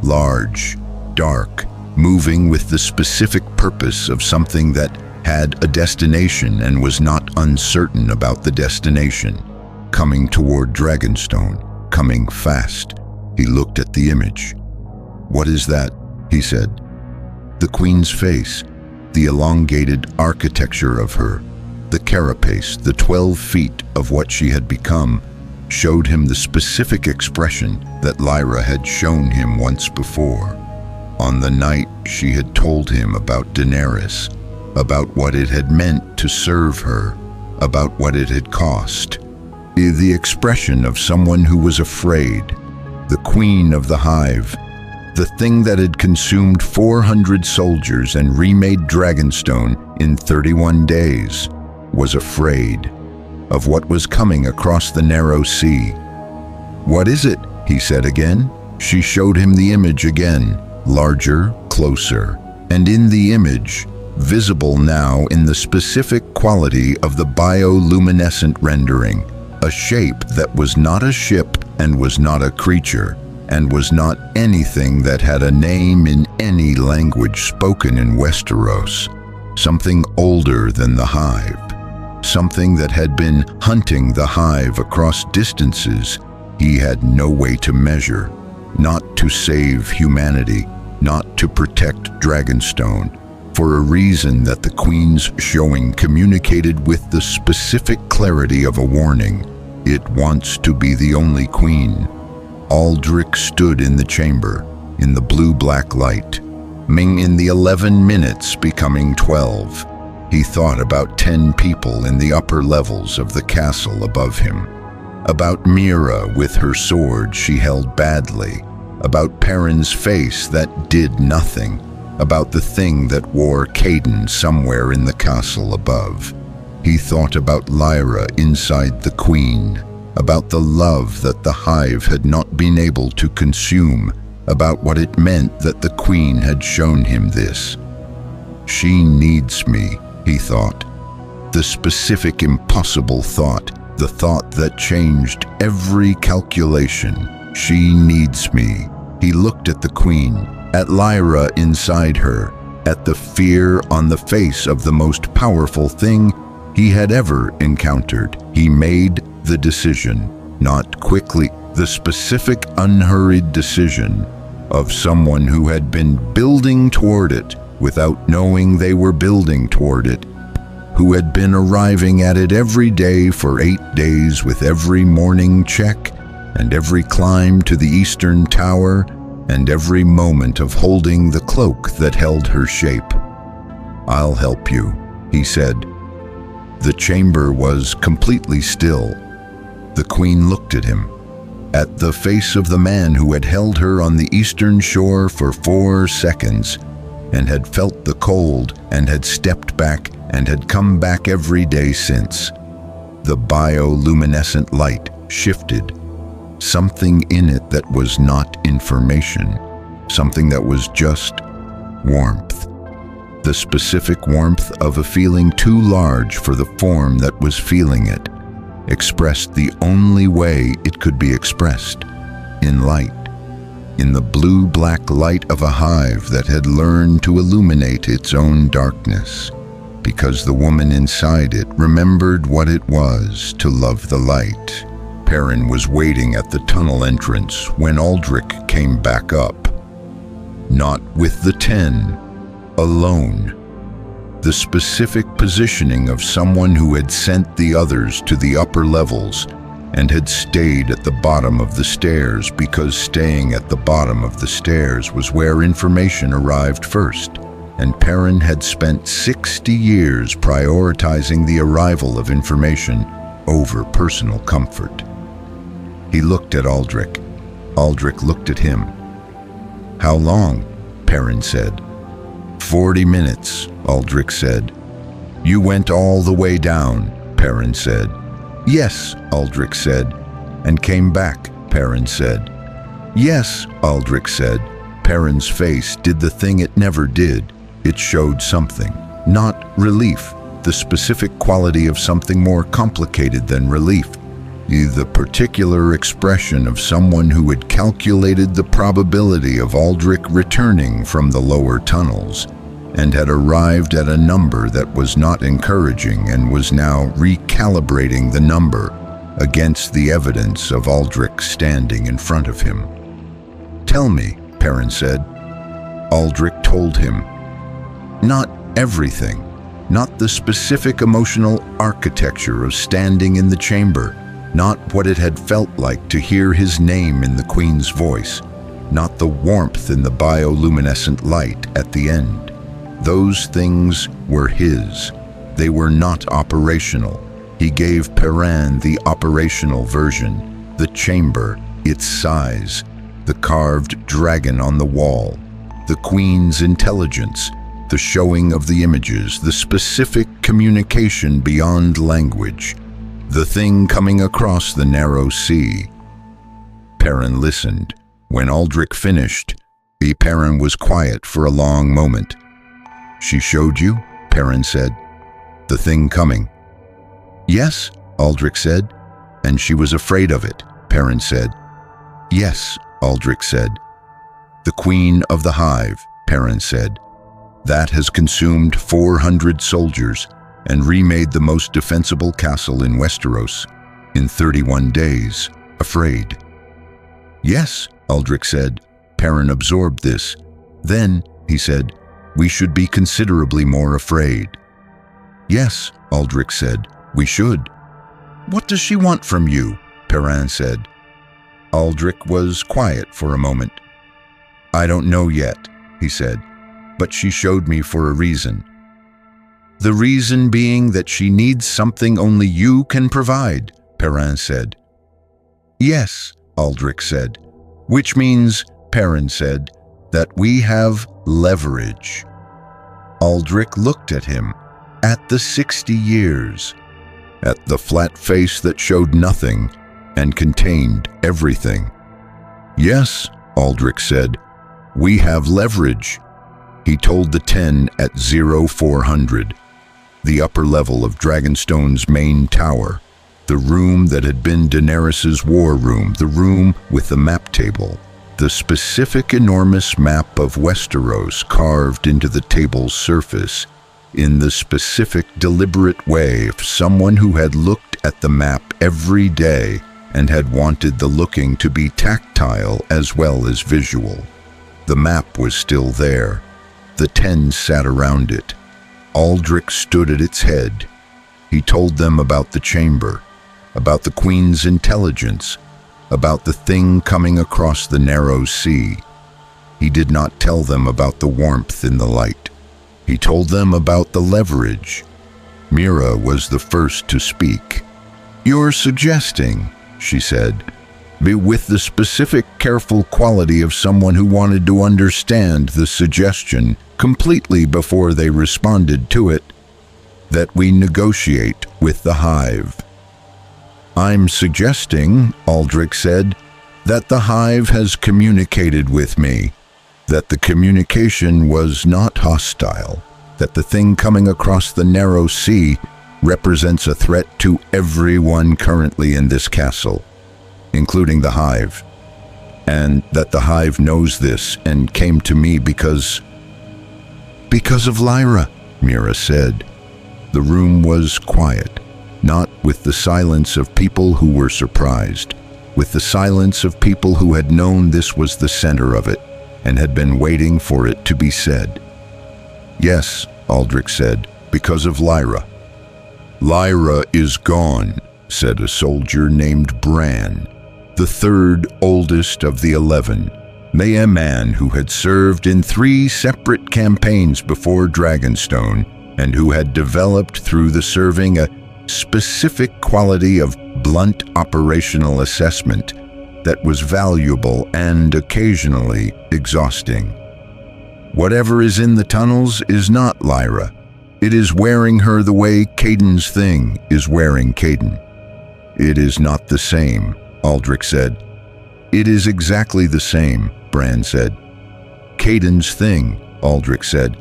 Large, dark, moving with the specific purpose of something that had a destination and was not uncertain about the destination. Coming toward Dragonstone, coming fast. He looked at the image. "What is that?" he said. The queen's face, the elongated architecture of her, the carapace, the 12 feet of what she had become, showed him the specific expression that Lyra had shown him once before. On the night she had told him about Daenerys, about what it had meant to serve her, about what it had cost. The expression of someone who was afraid, the queen of the hive, the thing that had consumed 400 soldiers and remade Dragonstone in 31 days, was afraid of what was coming across the narrow sea. "What is it?" he said again. She showed him the image again, larger, closer, and in the image, visible now in the specific quality of the bioluminescent rendering, a shape that was not a ship and was not a creature, and was not anything that had a name in any language spoken in Westeros. Something older than the hive. Something that had been hunting the hive across distances he had no way to measure, not to save humanity, not to protect Dragonstone, for a reason that the queen's showing communicated with the specific clarity of a warning. It wants to be the only queen. Aldrich stood in the chamber, in the blue-black light, Ming in the 11 minutes becoming 12. He thought about 10 people in the upper levels of the castle above him. About Mira with her sword she held badly. About Perrin's face that did nothing. About the thing that wore Caden somewhere in the castle above. He thought about Lyra inside the queen. About the love that the hive had not been able to consume. About what it meant that the queen had shown him this. She needs me, he thought. The specific impossible thought, the thought that changed every calculation. She needs me. He looked at the queen, at Lyra inside her, at the fear on the face of the most powerful thing he had ever encountered. He made the decision, not quickly, the specific unhurried decision of someone who had been building toward it without knowing they were building toward it, who had been arriving at it every day for 8 days with every morning check and every climb to the eastern tower and every moment of holding the cloak that held her shape. "I'll help you," he said. The chamber was completely still. The queen looked at him, at the face of the man who had held her on the eastern shore for 4 seconds and had felt the cold and had stepped back and had come back every day since. The bioluminescent light shifted. Something in it that was not information, something that was just warmth. The specific warmth of a feeling too large for the form that was feeling it, expressed the only way it could be expressed, in light, in the blue-black light of a hive that had learned to illuminate its own darkness, because the woman inside it remembered what it was to love the light. Perrin was waiting at the tunnel entrance when Aldrich came back up. Not with the 10, alone. The specific positioning of someone who had sent the others to the upper levels and had stayed at the bottom of the stairs because staying at the bottom of the stairs was where information arrived first, and Perrin had spent 60 years prioritizing the arrival of information over personal comfort. He looked at Aldrich. Aldrich looked at him. "How long?" Perrin said. 40 minutes, Aldrich said. "You went all the way down," Perrin said. "Yes," Aldrich said. "And came back," Perrin said. "Yes," Aldrich said. Perrin's face did the thing it never did. It showed something, not relief, the specific quality of something more complicated than relief. The particular expression of someone who had calculated the probability of Aldrich returning from the lower tunnels and had arrived at a number that was not encouraging and was now recalibrating the number against the evidence of Aldrich standing in front of him. "Tell me," Perrin said. Aldrich told him. Not everything, not the specific emotional architecture of standing in the chamber, not what it had felt like to hear his name in the Queen's voice, not the warmth in the bioluminescent light at the end. Those things were his. They were not operational. He gave Perrin the operational version, the chamber, its size, the carved dragon on the wall, the Queen's intelligence, the showing of the images, the specific communication beyond language, the thing coming across the narrow sea. Perrin listened. When Aldrich finished, Perrin was quiet for a long moment. "She showed you?" Perrin said. "The thing coming?" "Yes," Aldrich said. "And she was afraid of it," Perrin said. "Yes," Aldrich said. "The Queen of the Hive," Perrin said. "That has consumed 400 soldiers and remade the most defensible castle in Westeros in 31 days, afraid." "Yes," Aldrich said. Perrin absorbed this. "Then," he said, "we should be considerably more afraid." "Yes," Aldrich said, "we should." "What does she want from you?" Perrin said. Aldrich was quiet for a moment. "I don't know yet," he said, "but she showed me for a reason." "The reason being that she needs something only you can provide," Perrin said. "Yes," Aldrich said. "Which means," Perrin said, "that we have leverage." Aldrich looked at him, at the 60 years, at the flat face that showed nothing and contained everything. "Yes," Aldrich said, "we have leverage." He told the 10 at 0400, the upper level of Dragonstone's main tower, the room that had been Daenerys's war room, the room with the map table, the specific enormous map of Westeros carved into the table's surface in the specific deliberate way of someone who had looked at the map every day and had wanted the looking to be tactile as well as visual. The map was still there. The 10 sat around it. Aldrich stood at its head. He told them about the chamber, about the Queen's intelligence, about the thing coming across the narrow sea. He did not tell them about the warmth in the light. He told them about the leverage. Mira was the first to speak. "You're suggesting," she said, with the specific careful quality of someone who wanted to understand the suggestion completely before they responded to it, "that we negotiate with the Hive." "I'm suggesting," Aldrich said, "that the Hive has communicated with me, that the communication was not hostile, that the thing coming across the narrow sea represents a threat to everyone currently in this castle, including the Hive, and that the Hive knows this and came to me because of Lyra," Mira said. The room was quiet, not with the silence of people who were surprised, with the silence of people who had known this was the center of it and had been waiting for it to be said. "Yes," Aldrich said, "because of Lyra." "Lyra is gone," said a soldier named Bran, the third oldest of the 11, a man who had served in 3 separate campaigns before Dragonstone and who had developed through the serving a specific quality of blunt operational assessment that was valuable and occasionally exhausting. "Whatever is in the tunnels is not Lyra. It is wearing her the way Caden's thing is wearing Caden." "It is not the same," Aldrich said. "It is exactly the same," Bran said. "Caden's thing," Aldrich said,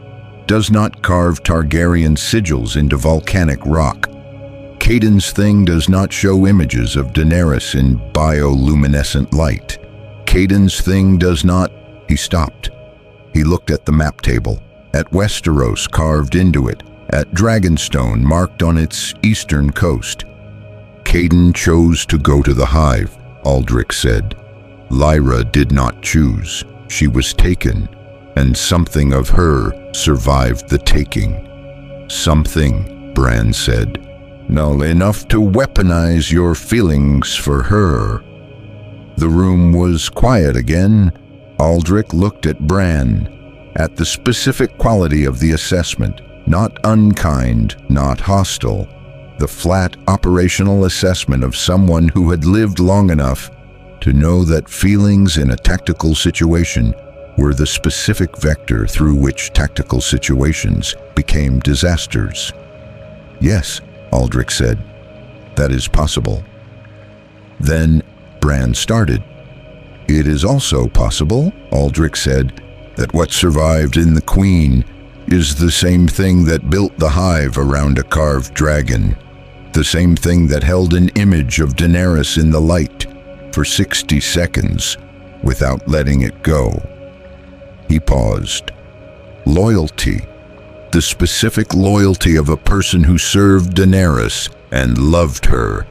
"does not carve Targaryen sigils into volcanic rock. Caden's thing does not show images of Daenerys in bioluminescent light. Caden's thing does not—" He stopped. He looked at the map table, at Westeros carved into it, at Dragonstone marked on its eastern coast. "Caden chose to go to the Hive," Aldrich said. "Lyra did not choose. She was taken, and something of her survived the taking." "Something," Bran said. "No, enough to weaponize your feelings for her." The room was quiet again. Aldrich looked at Bran, at the specific quality of the assessment, not unkind, not hostile, the flat operational assessment of someone who had lived long enough to know that feelings in a tactical situation were the specific vector through which tactical situations became disasters. "Yes," Aldrich said, "that is possible." Then Bran started. "It is also possible," Aldrich said, "that what survived in the Queen is the same thing that built the Hive around a carved dragon, the same thing that held an image of Daenerys in the light for 60 seconds without letting it go." He paused. "Loyalty. The specific loyalty of a person who served Daenerys and loved her,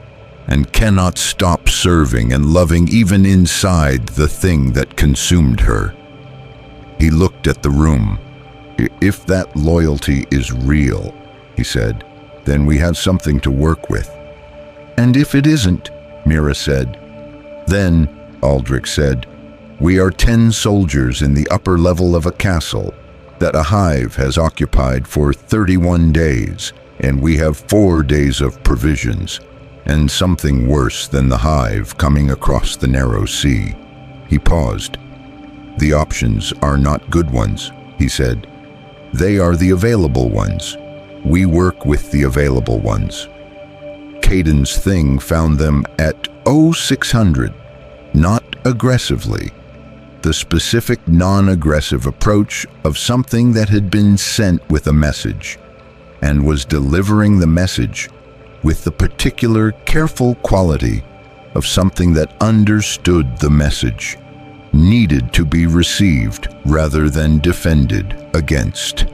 and cannot stop serving and loving even inside the thing that consumed her." He looked at the room. "If that loyalty is real," he said, "then we have something to work with." "And if it isn't," Mira said. "Then," Aldrich said, "we are 10 soldiers in the upper level of a castle that a Hive has occupied for 31 days, and we have 4 days of provisions, and something worse than the Hive coming across the narrow sea." He paused. "The options are not good ones," he said. "They are the available ones. We work with the available ones." Caden's thing found them at 0600, not aggressively. The specific non-aggressive approach of something that had been sent with a message, and was delivering the message with the particular careful quality of something that understood the message, needed to be received rather than defended against.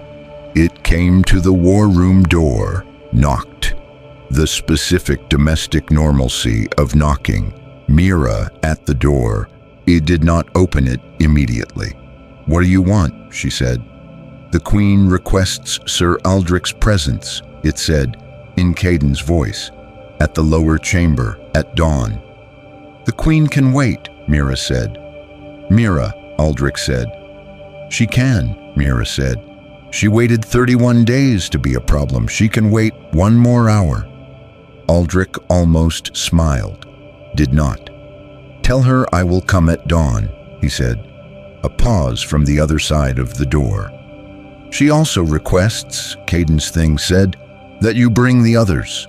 It came to the war room door, knocked. The specific domestic normalcy of knocking. Mira at the door. It did not open it immediately. "What do you want?" she said. "The Queen requests Sir Aldrich's presence," it said, in Caden's voice, "at the lower chamber at dawn." "The Queen can wait," Mira said. "Mira," Aldrich said. "She can," Mira said. "She waited 31 days to be a problem. She can wait 1 more hour." Aldrich almost smiled. Did not. "Tell her I will come at dawn," he said. A pause from the other side of the door. "She also requests," Caden's thing said, "that you bring the others."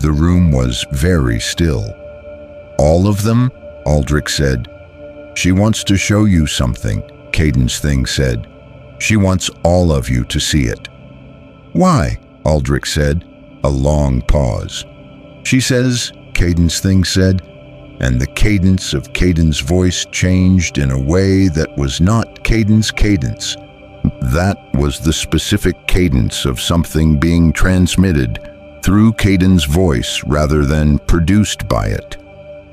The room was very still. "All of them?" Aldrich said. "She wants to show you something," Caden's thing said. "She wants all of you to see it." "Why?" Aldrich said. A long pause. "She says," Caden's thing said, and the cadence of Caden's voice changed in a way that was not Caden's cadence, That was the specific cadence of something being transmitted through Caden's voice rather than produced by it.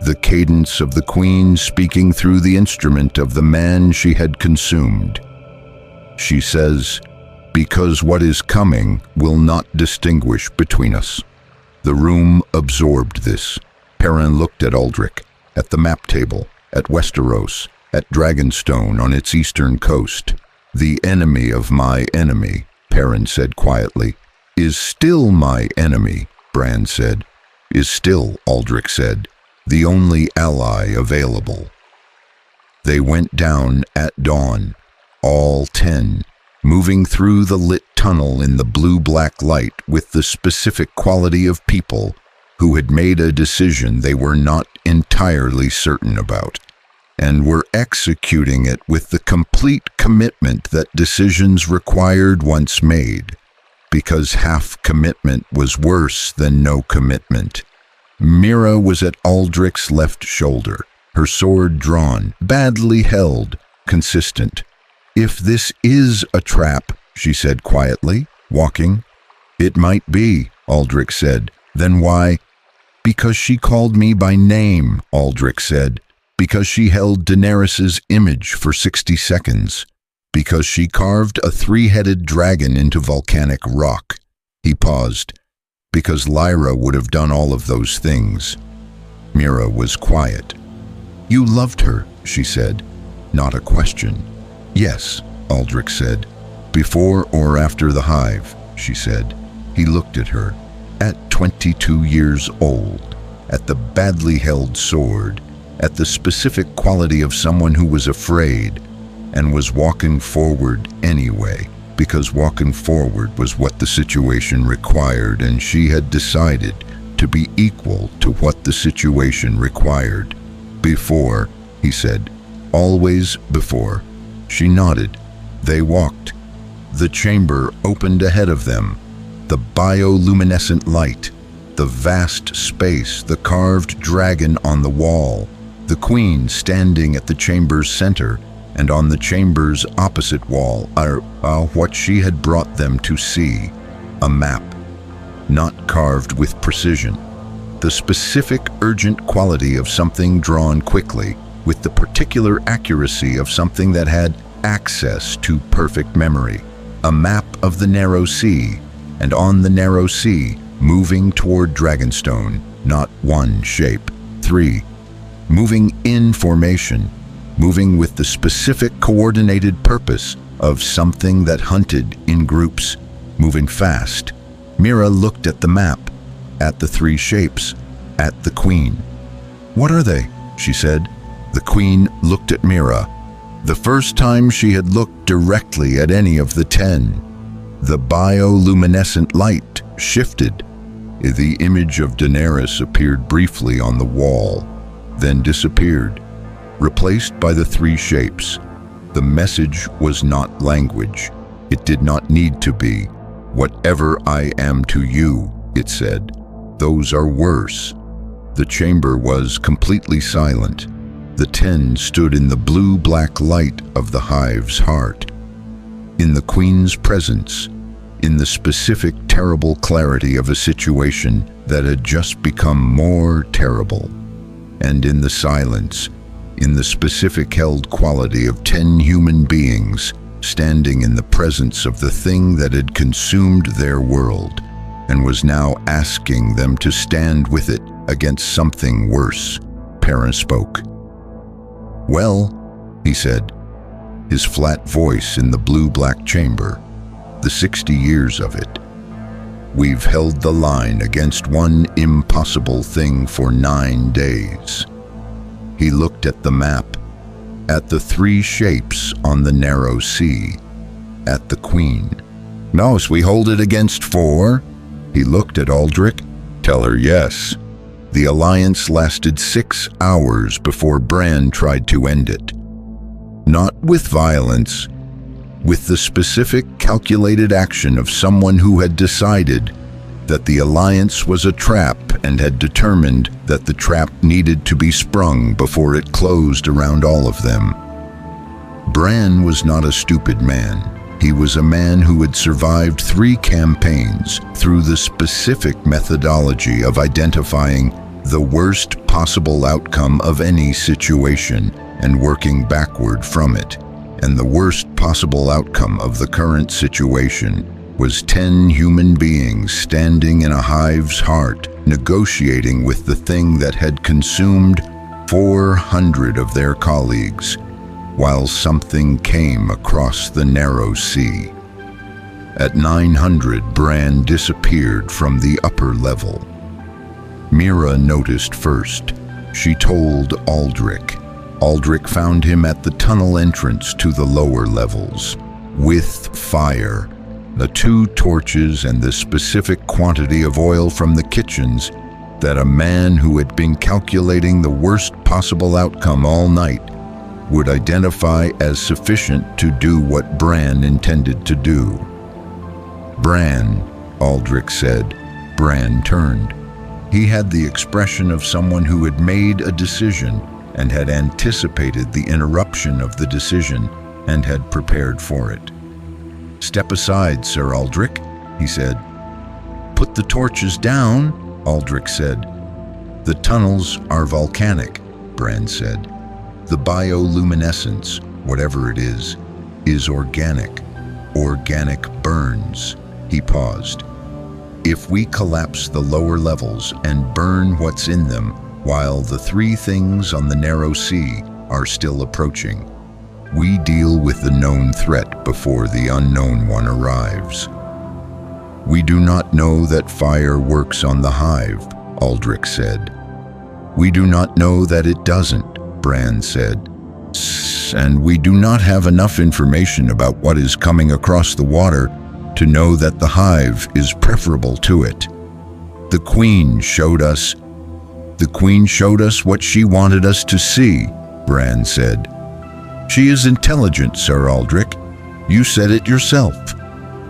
The cadence of the Queen speaking through the instrument of the man she had consumed. She says, "Because what is coming will not distinguish between us." The room absorbed this. Perrin looked at Aldrich, at the map table, at Westeros, at Dragonstone on its eastern coast. "The enemy of my enemy," Perrin said quietly. "Is still my enemy," Bran said. "Is still," Aldrich said, "the only ally available." They went down at dawn, all 10, moving through the lit tunnel in the blue-black light with the specific quality of people who had made a decision they were not entirely certain about, and were executing it with the complete commitment that decisions required once made, because half commitment was worse than no commitment. Mira was at Aldrich's left shoulder, her sword drawn, badly held, consistent. "If this is a trap," she said quietly, walking. "It might be," Aldrich said. "Then why?" "Because she called me by name," Aldrich said. "Because she held Daenerys's image for 60 seconds. Because she carved a 3-headed dragon into volcanic rock." He paused. "Because Lyra would have done all of those things." Mira was quiet. "You loved her," she said. Not a question. "Yes," Aldrich said. "Before or after the hive," she said. He looked at her. At 22 years old, at the badly held sword, at the specific quality of someone who was afraid and was walking forward anyway, because walking forward was what the situation required, and she had decided to be equal to what the situation required. "Before," he said. "Always before." She nodded. They walked. The chamber opened ahead of them. The bioluminescent light, the vast space, the carved dragon on the wall, the Queen standing at the chamber's center, and on the chamber's opposite wall what she had brought them to see, a map, not carved with precision, the specific urgent quality of something drawn quickly, with the particular accuracy of something that had access to perfect memory, a map of the narrow sea, and on the narrow sea, moving toward Dragonstone, not one shape, 3, moving in formation, moving with the specific coordinated purpose of something that hunted in groups, moving fast. Mira looked at the map, at the 3 shapes, at the Queen. "What are they?" she said. The Queen looked at Mira. The first time she had looked directly at any of the 10. The bioluminescent light shifted. The image of Daenerys appeared briefly on the wall, then disappeared, replaced by the 3 shapes. The message was not language. It did not need to be. "Whatever I am to you," it said. "Those are worse." The chamber was completely silent. The 10 stood in the blue-black light of the hive's heart. In the Queen's presence, in the specific terrible clarity of a situation that had just become more terrible, and in the silence, in the specific held quality of 10 human beings standing in the presence of the thing that had consumed their world and was now asking them to stand with it against something worse. Perrin spoke. "Well," he said, his flat voice in the blue-black chamber, "the 60 years of it. We've held the line against one impossible thing for 9 days." He looked at the map, at the 3 shapes on the narrow sea, at the Queen. "No, so we hold it against 4? He looked at Aldrich. "Tell her yes." The alliance lasted 6 hours before Bran tried to end it. Not with violence, with the specific calculated action of someone who had decided that the alliance was a trap and had determined that the trap needed to be sprung before it closed around all of them. Bran was not a stupid man. He was a man who had survived 3 campaigns through the specific methodology of identifying the worst possible outcome of any situation and working backward from it. And the worst possible outcome of the current situation was 10 human beings standing in a hive's heart, negotiating with the thing that had consumed 400 of their colleagues, while something came across the narrow sea. At 900, Bran disappeared from the upper level. Mira noticed first. She told Aldrich. Aldrich found him at the tunnel entrance to the lower levels, with fire. The 2 torches and the specific quantity of oil from the kitchens that a man who had been calculating the worst possible outcome all night would identify as sufficient to do what Bran intended to do. Bran, Aldrich said. Bran turned. He had the expression of someone who had made a decision and had anticipated the interruption of the decision and had prepared for it. "Step aside, Sir Aldrich," he said. "Put the torches down," Aldrich said. "The tunnels are volcanic," Bran said. "The bioluminescence, whatever it is organic. Organic burns." He paused. "If we collapse the lower levels and burn what's in them, while the 3 things on the narrow sea are still approaching, we deal with the known threat before the unknown one arrives." "We do not know that fire works on the hive," Aldrich said. "We do not know that it doesn't," Bran said. "And we do not have enough information about what is coming across the water to know that the hive is preferable to it. The Queen showed us what she wanted us to see," Bran said. "She is intelligent, Sir Aldrich. You said it yourself.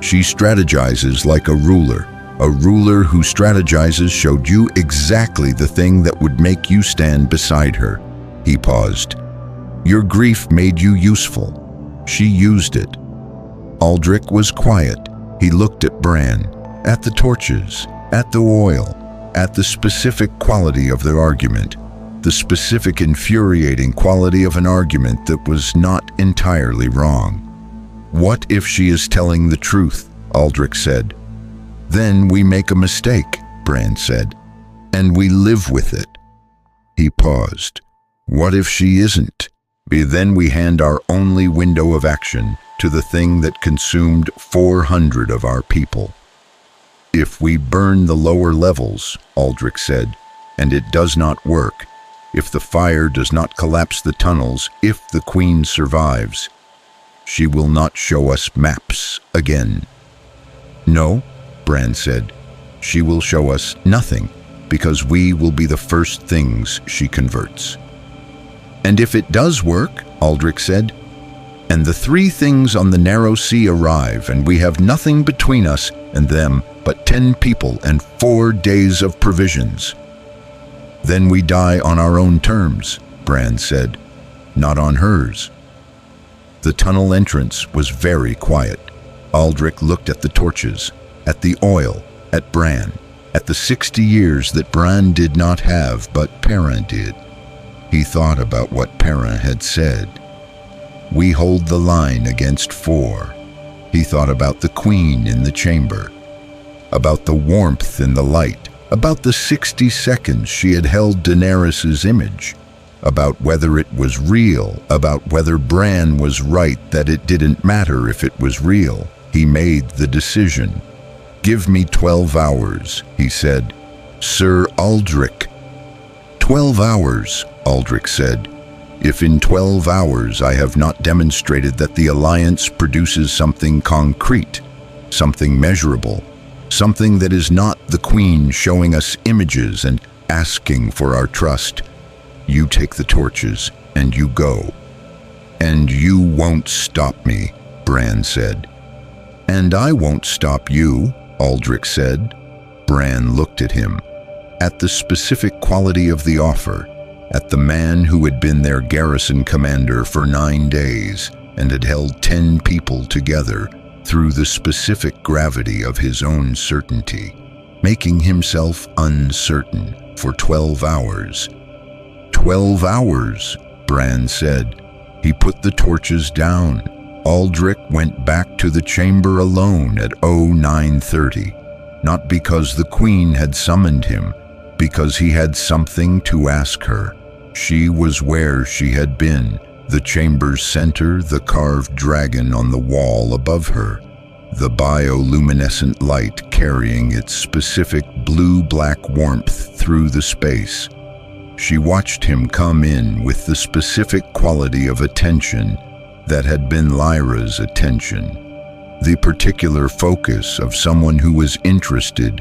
She strategizes like a ruler. A ruler who strategizes showed you exactly the thing that would make you stand beside her." He paused. "Your grief made you useful. She used it." Aldrich was quiet. He looked at Bran, at the torches, at the oil, at the specific quality of their argument, the specific infuriating quality of an argument that was not entirely wrong. "What if she is telling the truth?" Aldrich said. "Then we make a mistake," Bran said, "and we live with it." He paused. "What if she isn't? Then we hand our only window of action to the thing that consumed 400 of our people." "If we burn the lower levels," Aldrich said, "and it does not work, if the fire does not collapse the tunnels, if the Queen survives, she will not show us maps again." "No," Bran said, "she will show us nothing, because we will be the first things she converts." "And if it does work," Aldrich said, "and the 3 things on the narrow sea arrive, and we have nothing between us and them but 10 people and 4 days of provisions." "Then we die on our own terms," Bran said, "not on hers." The tunnel entrance was very quiet. Aldrich looked at the torches, at the oil, at Bran, at the 60 years that Bran did not have, but Perrin did. He thought about what Perrin had said. "We hold the line against 4. He thought about the Queen in the chamber, about the warmth in the light, about the 60 seconds she had held Daenerys's image, about whether it was real, about whether Bran was right that it didn't matter if it was real. He made the decision. "Give me 12 hours, he said. "Sir Aldrich." 12 hours, Aldrich said. "If in 12 hours I have not demonstrated that the Alliance produces something concrete, something measurable, something that is not the Queen showing us images and asking for our trust, you take the torches and you go." "And you won't stop me," Bran said. "And I won't stop you," Aldrich said. Bran looked at him, at the specific quality of the offer, at the man who had been their garrison commander for 9 days and had held 10 people together through the specific gravity of his own certainty, making himself uncertain for 12 hours. 12 hours, Bran said. He put the torches down. Aldrich went back to the chamber alone at 0930, not because the Queen had summoned him, because he had something to ask her. She was where she had been, the chamber's center, the carved dragon on the wall above her, the bioluminescent light carrying its specific blue-black warmth through the space. She watched him come in with the specific quality of attention that had been Lyra's attention, the particular focus of someone who was interested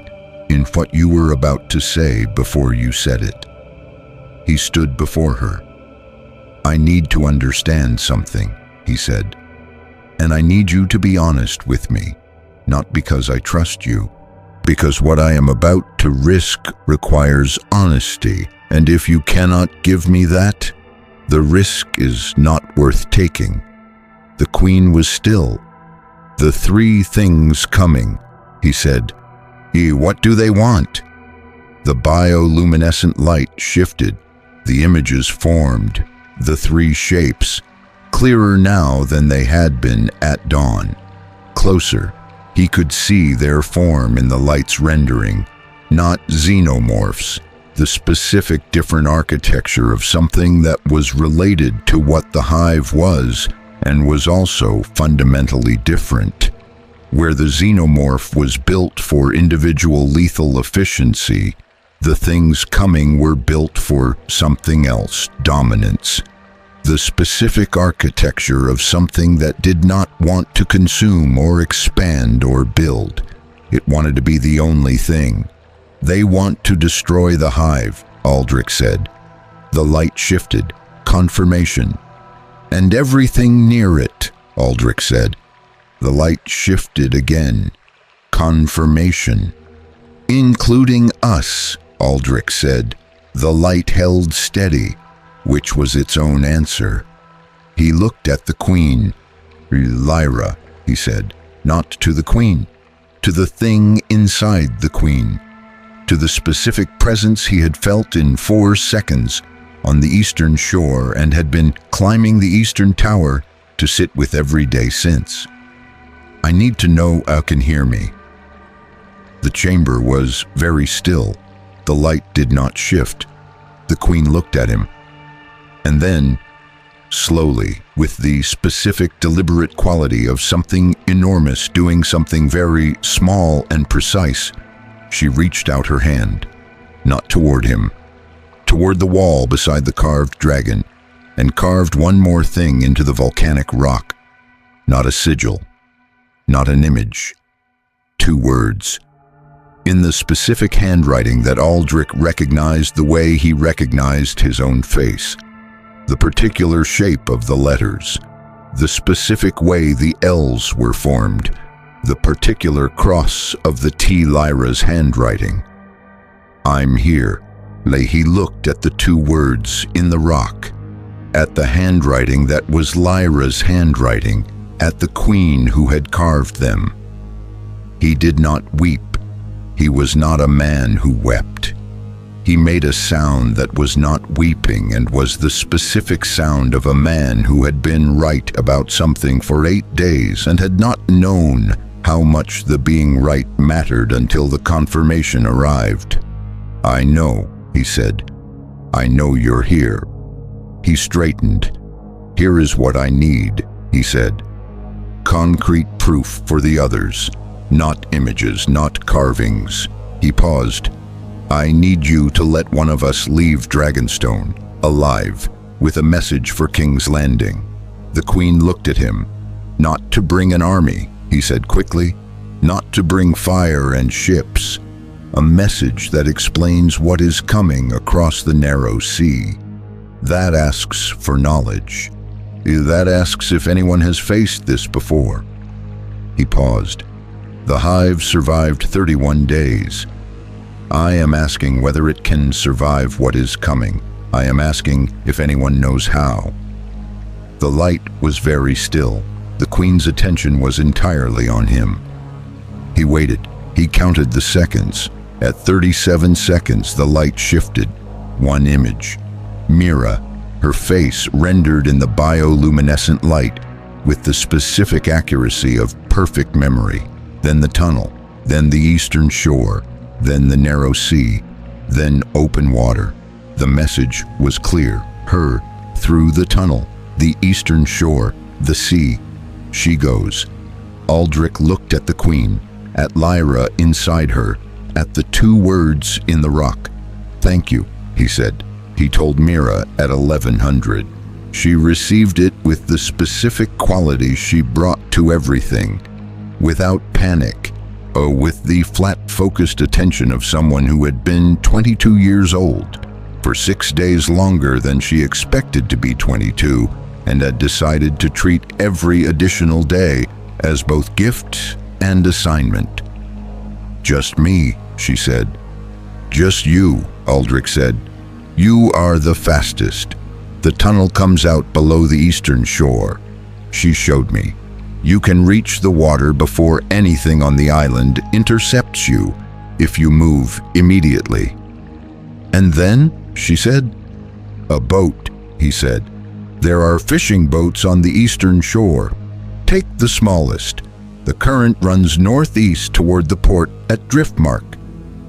in what you were about to say before you said it. He stood before her. "I need to understand something," he said, "and I need you to be honest with me, not because I trust you, because what I am about to risk requires honesty, and if you cannot give me that, the risk is not worth taking." The Queen was still. "The three things coming," he said. "What do they want?" The bioluminescent light shifted. The images formed, the three shapes, clearer now than they had been at dawn. Closer, he could see their form in the light's rendering, not xenomorphs, the specific different architecture of something that was related to what the hive was and was also fundamentally different. Where the xenomorph was built for individual lethal efficiency, the things coming were built for something else, dominance. The specific architecture of something that did not want to consume or expand or build. It wanted to be the only thing. "They want to destroy the hive," Aldrich said. The light shifted. Confirmation. "And everything near it," Aldrich said. The light shifted again. Confirmation. "Including us," Aldrich said. The light held steady, which was its own answer. He looked at the Queen. "Lyra," he said, "not to the Queen, to the thing inside the Queen, to the specific presence he had felt in 4 seconds on the eastern shore and had been climbing the eastern tower to sit with every day since. I need to know you can hear me." The chamber was very still. The light did not shift. The Queen looked at him. And then, slowly, with the specific deliberate quality of something enormous doing something very small and precise, she reached out her hand, not toward him, toward the wall beside the carved dragon, and carved one more thing into the volcanic rock. Not a sigil, not an image. 2 words. In the specific handwriting that Aldrich recognized the way he recognized his own face. The particular shape of the letters. The specific way the L's were formed. The particular cross of the T. Lyra's handwriting. "I'm here." He looked at the 2 words in the rock, at the handwriting that was Lyra's handwriting, at the Queen who had carved them. He did not weep. He was not a man who wept. He made a sound that was not weeping and was the specific sound of a man who had been right about something for 8 days and had not known how much the being right mattered until the confirmation arrived. "I know," he said. "I know you're here." He straightened. "Here is what I need," he said. "Concrete proof for the others. Not images, not carvings." He paused. "I need you to let one of us leave Dragonstone, alive, with a message for King's Landing." The Queen looked at him. "Not to bring an army," he said quickly. "Not to bring fire and ships. A message that explains what is coming across the narrow sea. That asks for knowledge. That asks if anyone has faced this before." He paused. "The hive survived 31 days. I am asking whether it can survive what is coming. I am asking if anyone knows how." The light was very still. The queen's attention was entirely on him. He waited. He counted the seconds. At 37 seconds, the light shifted. One image. Mira, her face rendered in the bioluminescent light with the specific accuracy of perfect memory. Then the tunnel, then the eastern shore, then the narrow sea, then open water. The message was clear. Her, through the tunnel, the eastern shore, the sea. She goes. Aldrich looked at the queen, at Lyra inside her, at the two words in the rock. "Thank you," he said. He told Mira at 1100. She received it with the specific quality she brought to everything, without panic, or with the flat-focused attention of someone who had been 22 years old, for 6 days longer than she expected to be 22, and had decided to treat every additional day as both gift and assignment. "Just me," she said. "Just you," Aldrich said. "You are the fastest. The tunnel comes out below the eastern shore." She showed me. "You can reach the water before anything on the island intercepts you if you move immediately." "And then?" she said. "A boat," he said. "There are fishing boats on the eastern shore. Take the smallest. The current runs northeast toward the port at Driftmark.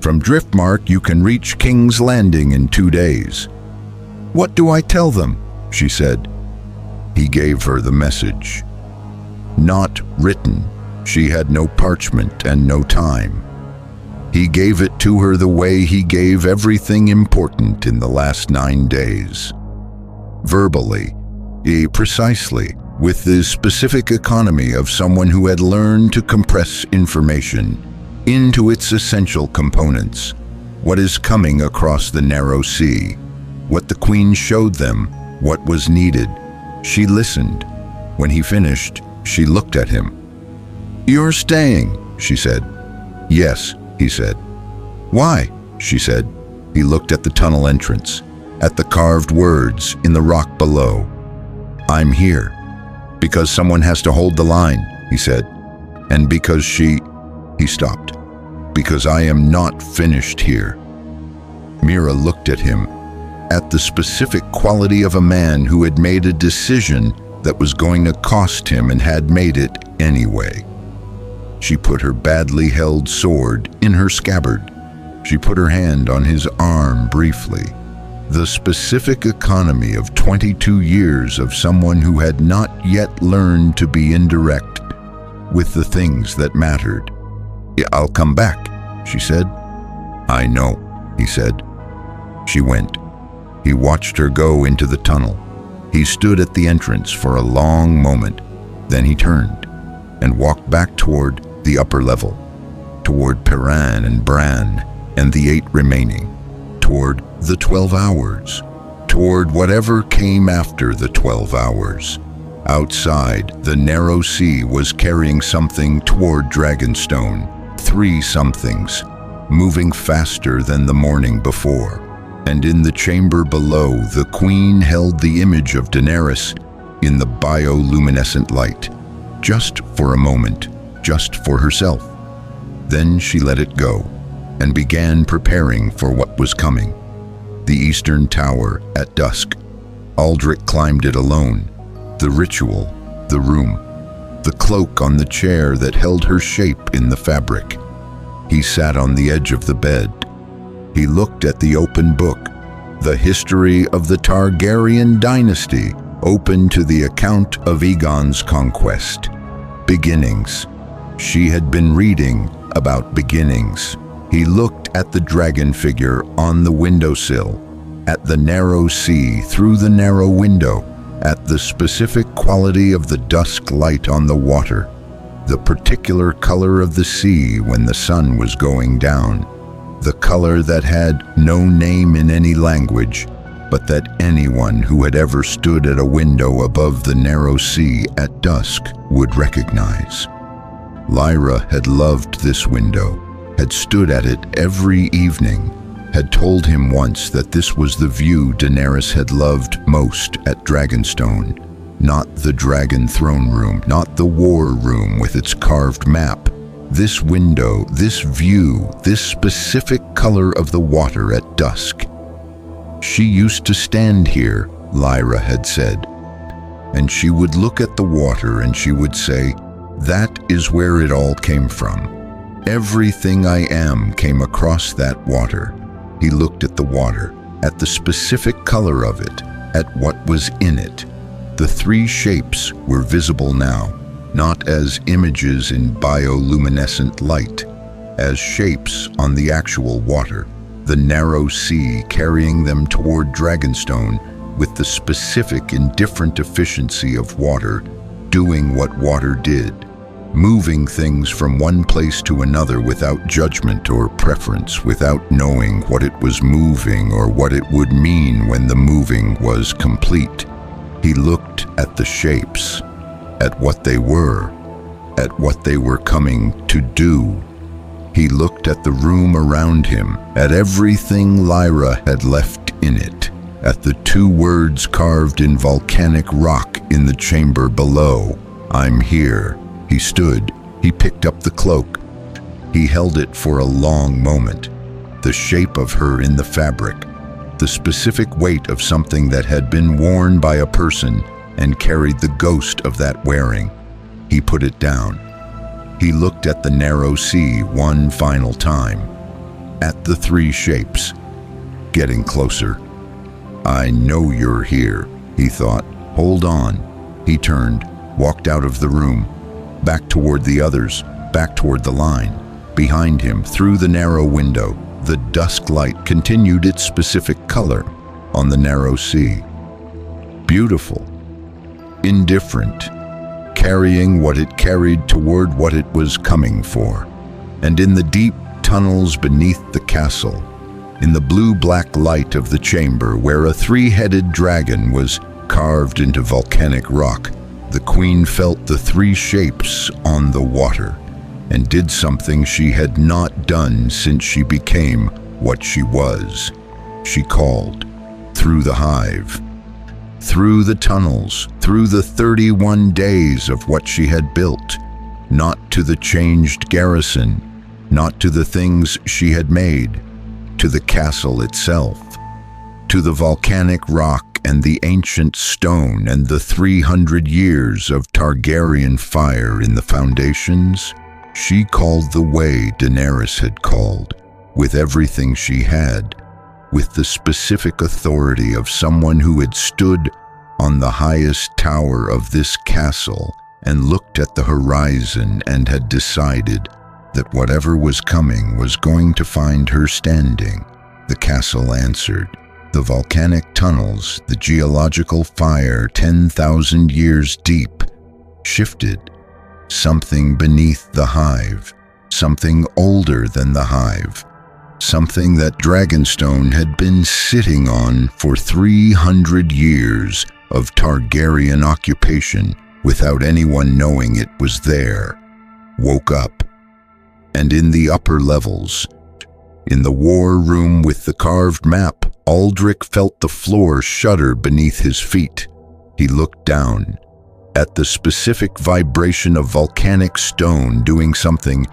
From Driftmark you can reach King's Landing in 2 days." "What do I tell them?" she said. He gave her the message. Not written. She had no parchment and no time. He gave it to her the way he gave everything important in the last 9 days. Verbally, precisely, with the specific economy of someone who had learned to compress information into its essential components. What is coming across the narrow sea? What the queen showed them, what was needed. She listened. When he finished, she looked at him. "You're staying," she said. "Yes," he said. "Why?" she said. He looked at the tunnel entrance, at the carved words in the rock below. "I'm here. Because someone has to hold the line," he said. "And because he stopped. "Because I am not finished here." Mira looked at him, at the specific quality of a man who had made a decision that was going to cost him and had made it anyway. She put her badly held sword in her scabbard. She put her hand on his arm briefly. The specific economy of 22 years of someone who had not yet learned to be indirect with the things that mattered. "I'll come back," she said. "I know," he said. She went. He watched her go into the tunnel. He stood at the entrance for a long moment. Then he turned and walked back toward the upper level, toward Piran and Bran and the 8 remaining, toward the 12 hours, toward whatever came after the 12 hours. Outside, the narrow sea was carrying something toward Dragonstone. 3 somethings, moving faster than the morning before. And in the chamber below, the queen held the image of Daenerys in the bioluminescent light, just for a moment, just for herself. Then she let it go and began preparing for what was coming. The eastern tower at dusk. Aldrich climbed it alone. The ritual, the room, the cloak on the chair that held her shape in the fabric. He sat on the edge of the bed. He looked at the open book, the history of the Targaryen dynasty, open to the account of Aegon's conquest. Beginnings. She had been reading about beginnings. He looked at the dragon figure on the windowsill, at the narrow sea through the narrow window, at the specific quality of the dusk light on the water, the particular color of the sea when the sun was going down, the color that had no name in any language, but that anyone who had ever stood at a window above the narrow sea at dusk would recognize. Lyra had loved this window, had stood at it every evening, had told him once that this was the view Daenerys had loved most at Dragonstone. Not the dragon throne room, not the war room with its carved map. This window, this view, this specific color of the water at dusk. She used to stand here, Lyra had said, and she would look at the water and she would say, "That is where it all came from. Everything I am came across that water." He looked at the water, at the specific color of it, at what was in it. The three shapes were visible now, not as images in bioluminescent light, as shapes on the actual water, the narrow sea carrying them toward Dragonstone with the specific indifferent efficiency of water, doing what water did, moving things from one place to another without judgment or preference, without knowing what it was moving or what it would mean when the moving was complete. He looked at the shapes, at what they were coming to do. He looked at the room around him, at everything Lyra had left in it, at the two words carved in volcanic rock in the chamber below. "I'm here." He stood. He picked up the cloak. He held it for a long moment. The shape of her in the fabric, the specific weight of something that had been worn by a person and carried the ghost of that wearing. He put it down. He looked at the narrow sea one final time, at the three shapes, getting closer. "I know you're here," he thought. "Hold on." He turned, walked out of the room, back toward the others, back toward the line. Behind him, through the narrow window, the dusk light continued its specific color on the narrow sea. Beautiful, indifferent, carrying what it carried toward what it was coming for. And in the deep tunnels beneath the castle, in the blue-black light of the chamber where a three-headed dragon was carved into volcanic rock, the queen felt the three shapes on the water and did something she had not done since she became what she was. She called, through the hive, through the tunnels, through the 31 days of what she had built, not to the changed garrison, not to the things she had made, to the castle itself, to the volcanic rock and the ancient stone and the 300 years of Targaryen fire in the foundations. She called the way Daenerys had called, with everything she had, with the specific authority of someone who had stood on the highest tower of this castle and looked at the horizon and had decided that whatever was coming was going to find her standing. The castle answered. The volcanic tunnels, the geological fire 10,000 years deep, shifted. Something beneath the hive, something older than the hive, something that Dragonstone had been sitting on for 300 years of Targaryen occupation without anyone knowing it was there, woke up. And in the upper levels, in the war room with the carved map, Aldrich felt the floor shudder beneath his feet. He looked down at the specific vibration of volcanic stone doing something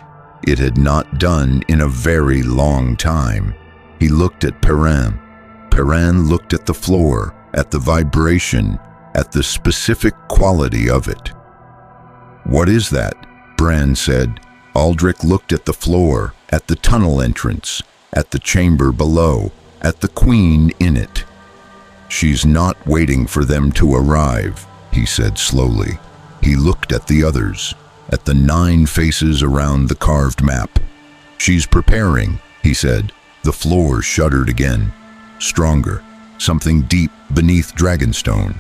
it had not done in a very long time. He looked at Perrin. Perrin looked at the floor, at the vibration, at the specific quality of it. "What is that?" Bran said. Aldrich looked at the floor, at the tunnel entrance, at the chamber below, at the queen in it. "She's not waiting for them to arrive," he said slowly. He looked at the others, at the 9 faces around the carved map. "She's preparing," he said. The floor shuddered again, stronger, something deep beneath Dragonstone,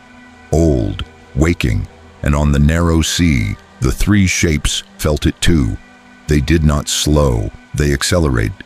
old, waking, and on the narrow sea, the 3 shapes felt it too. They did not slow, they accelerated.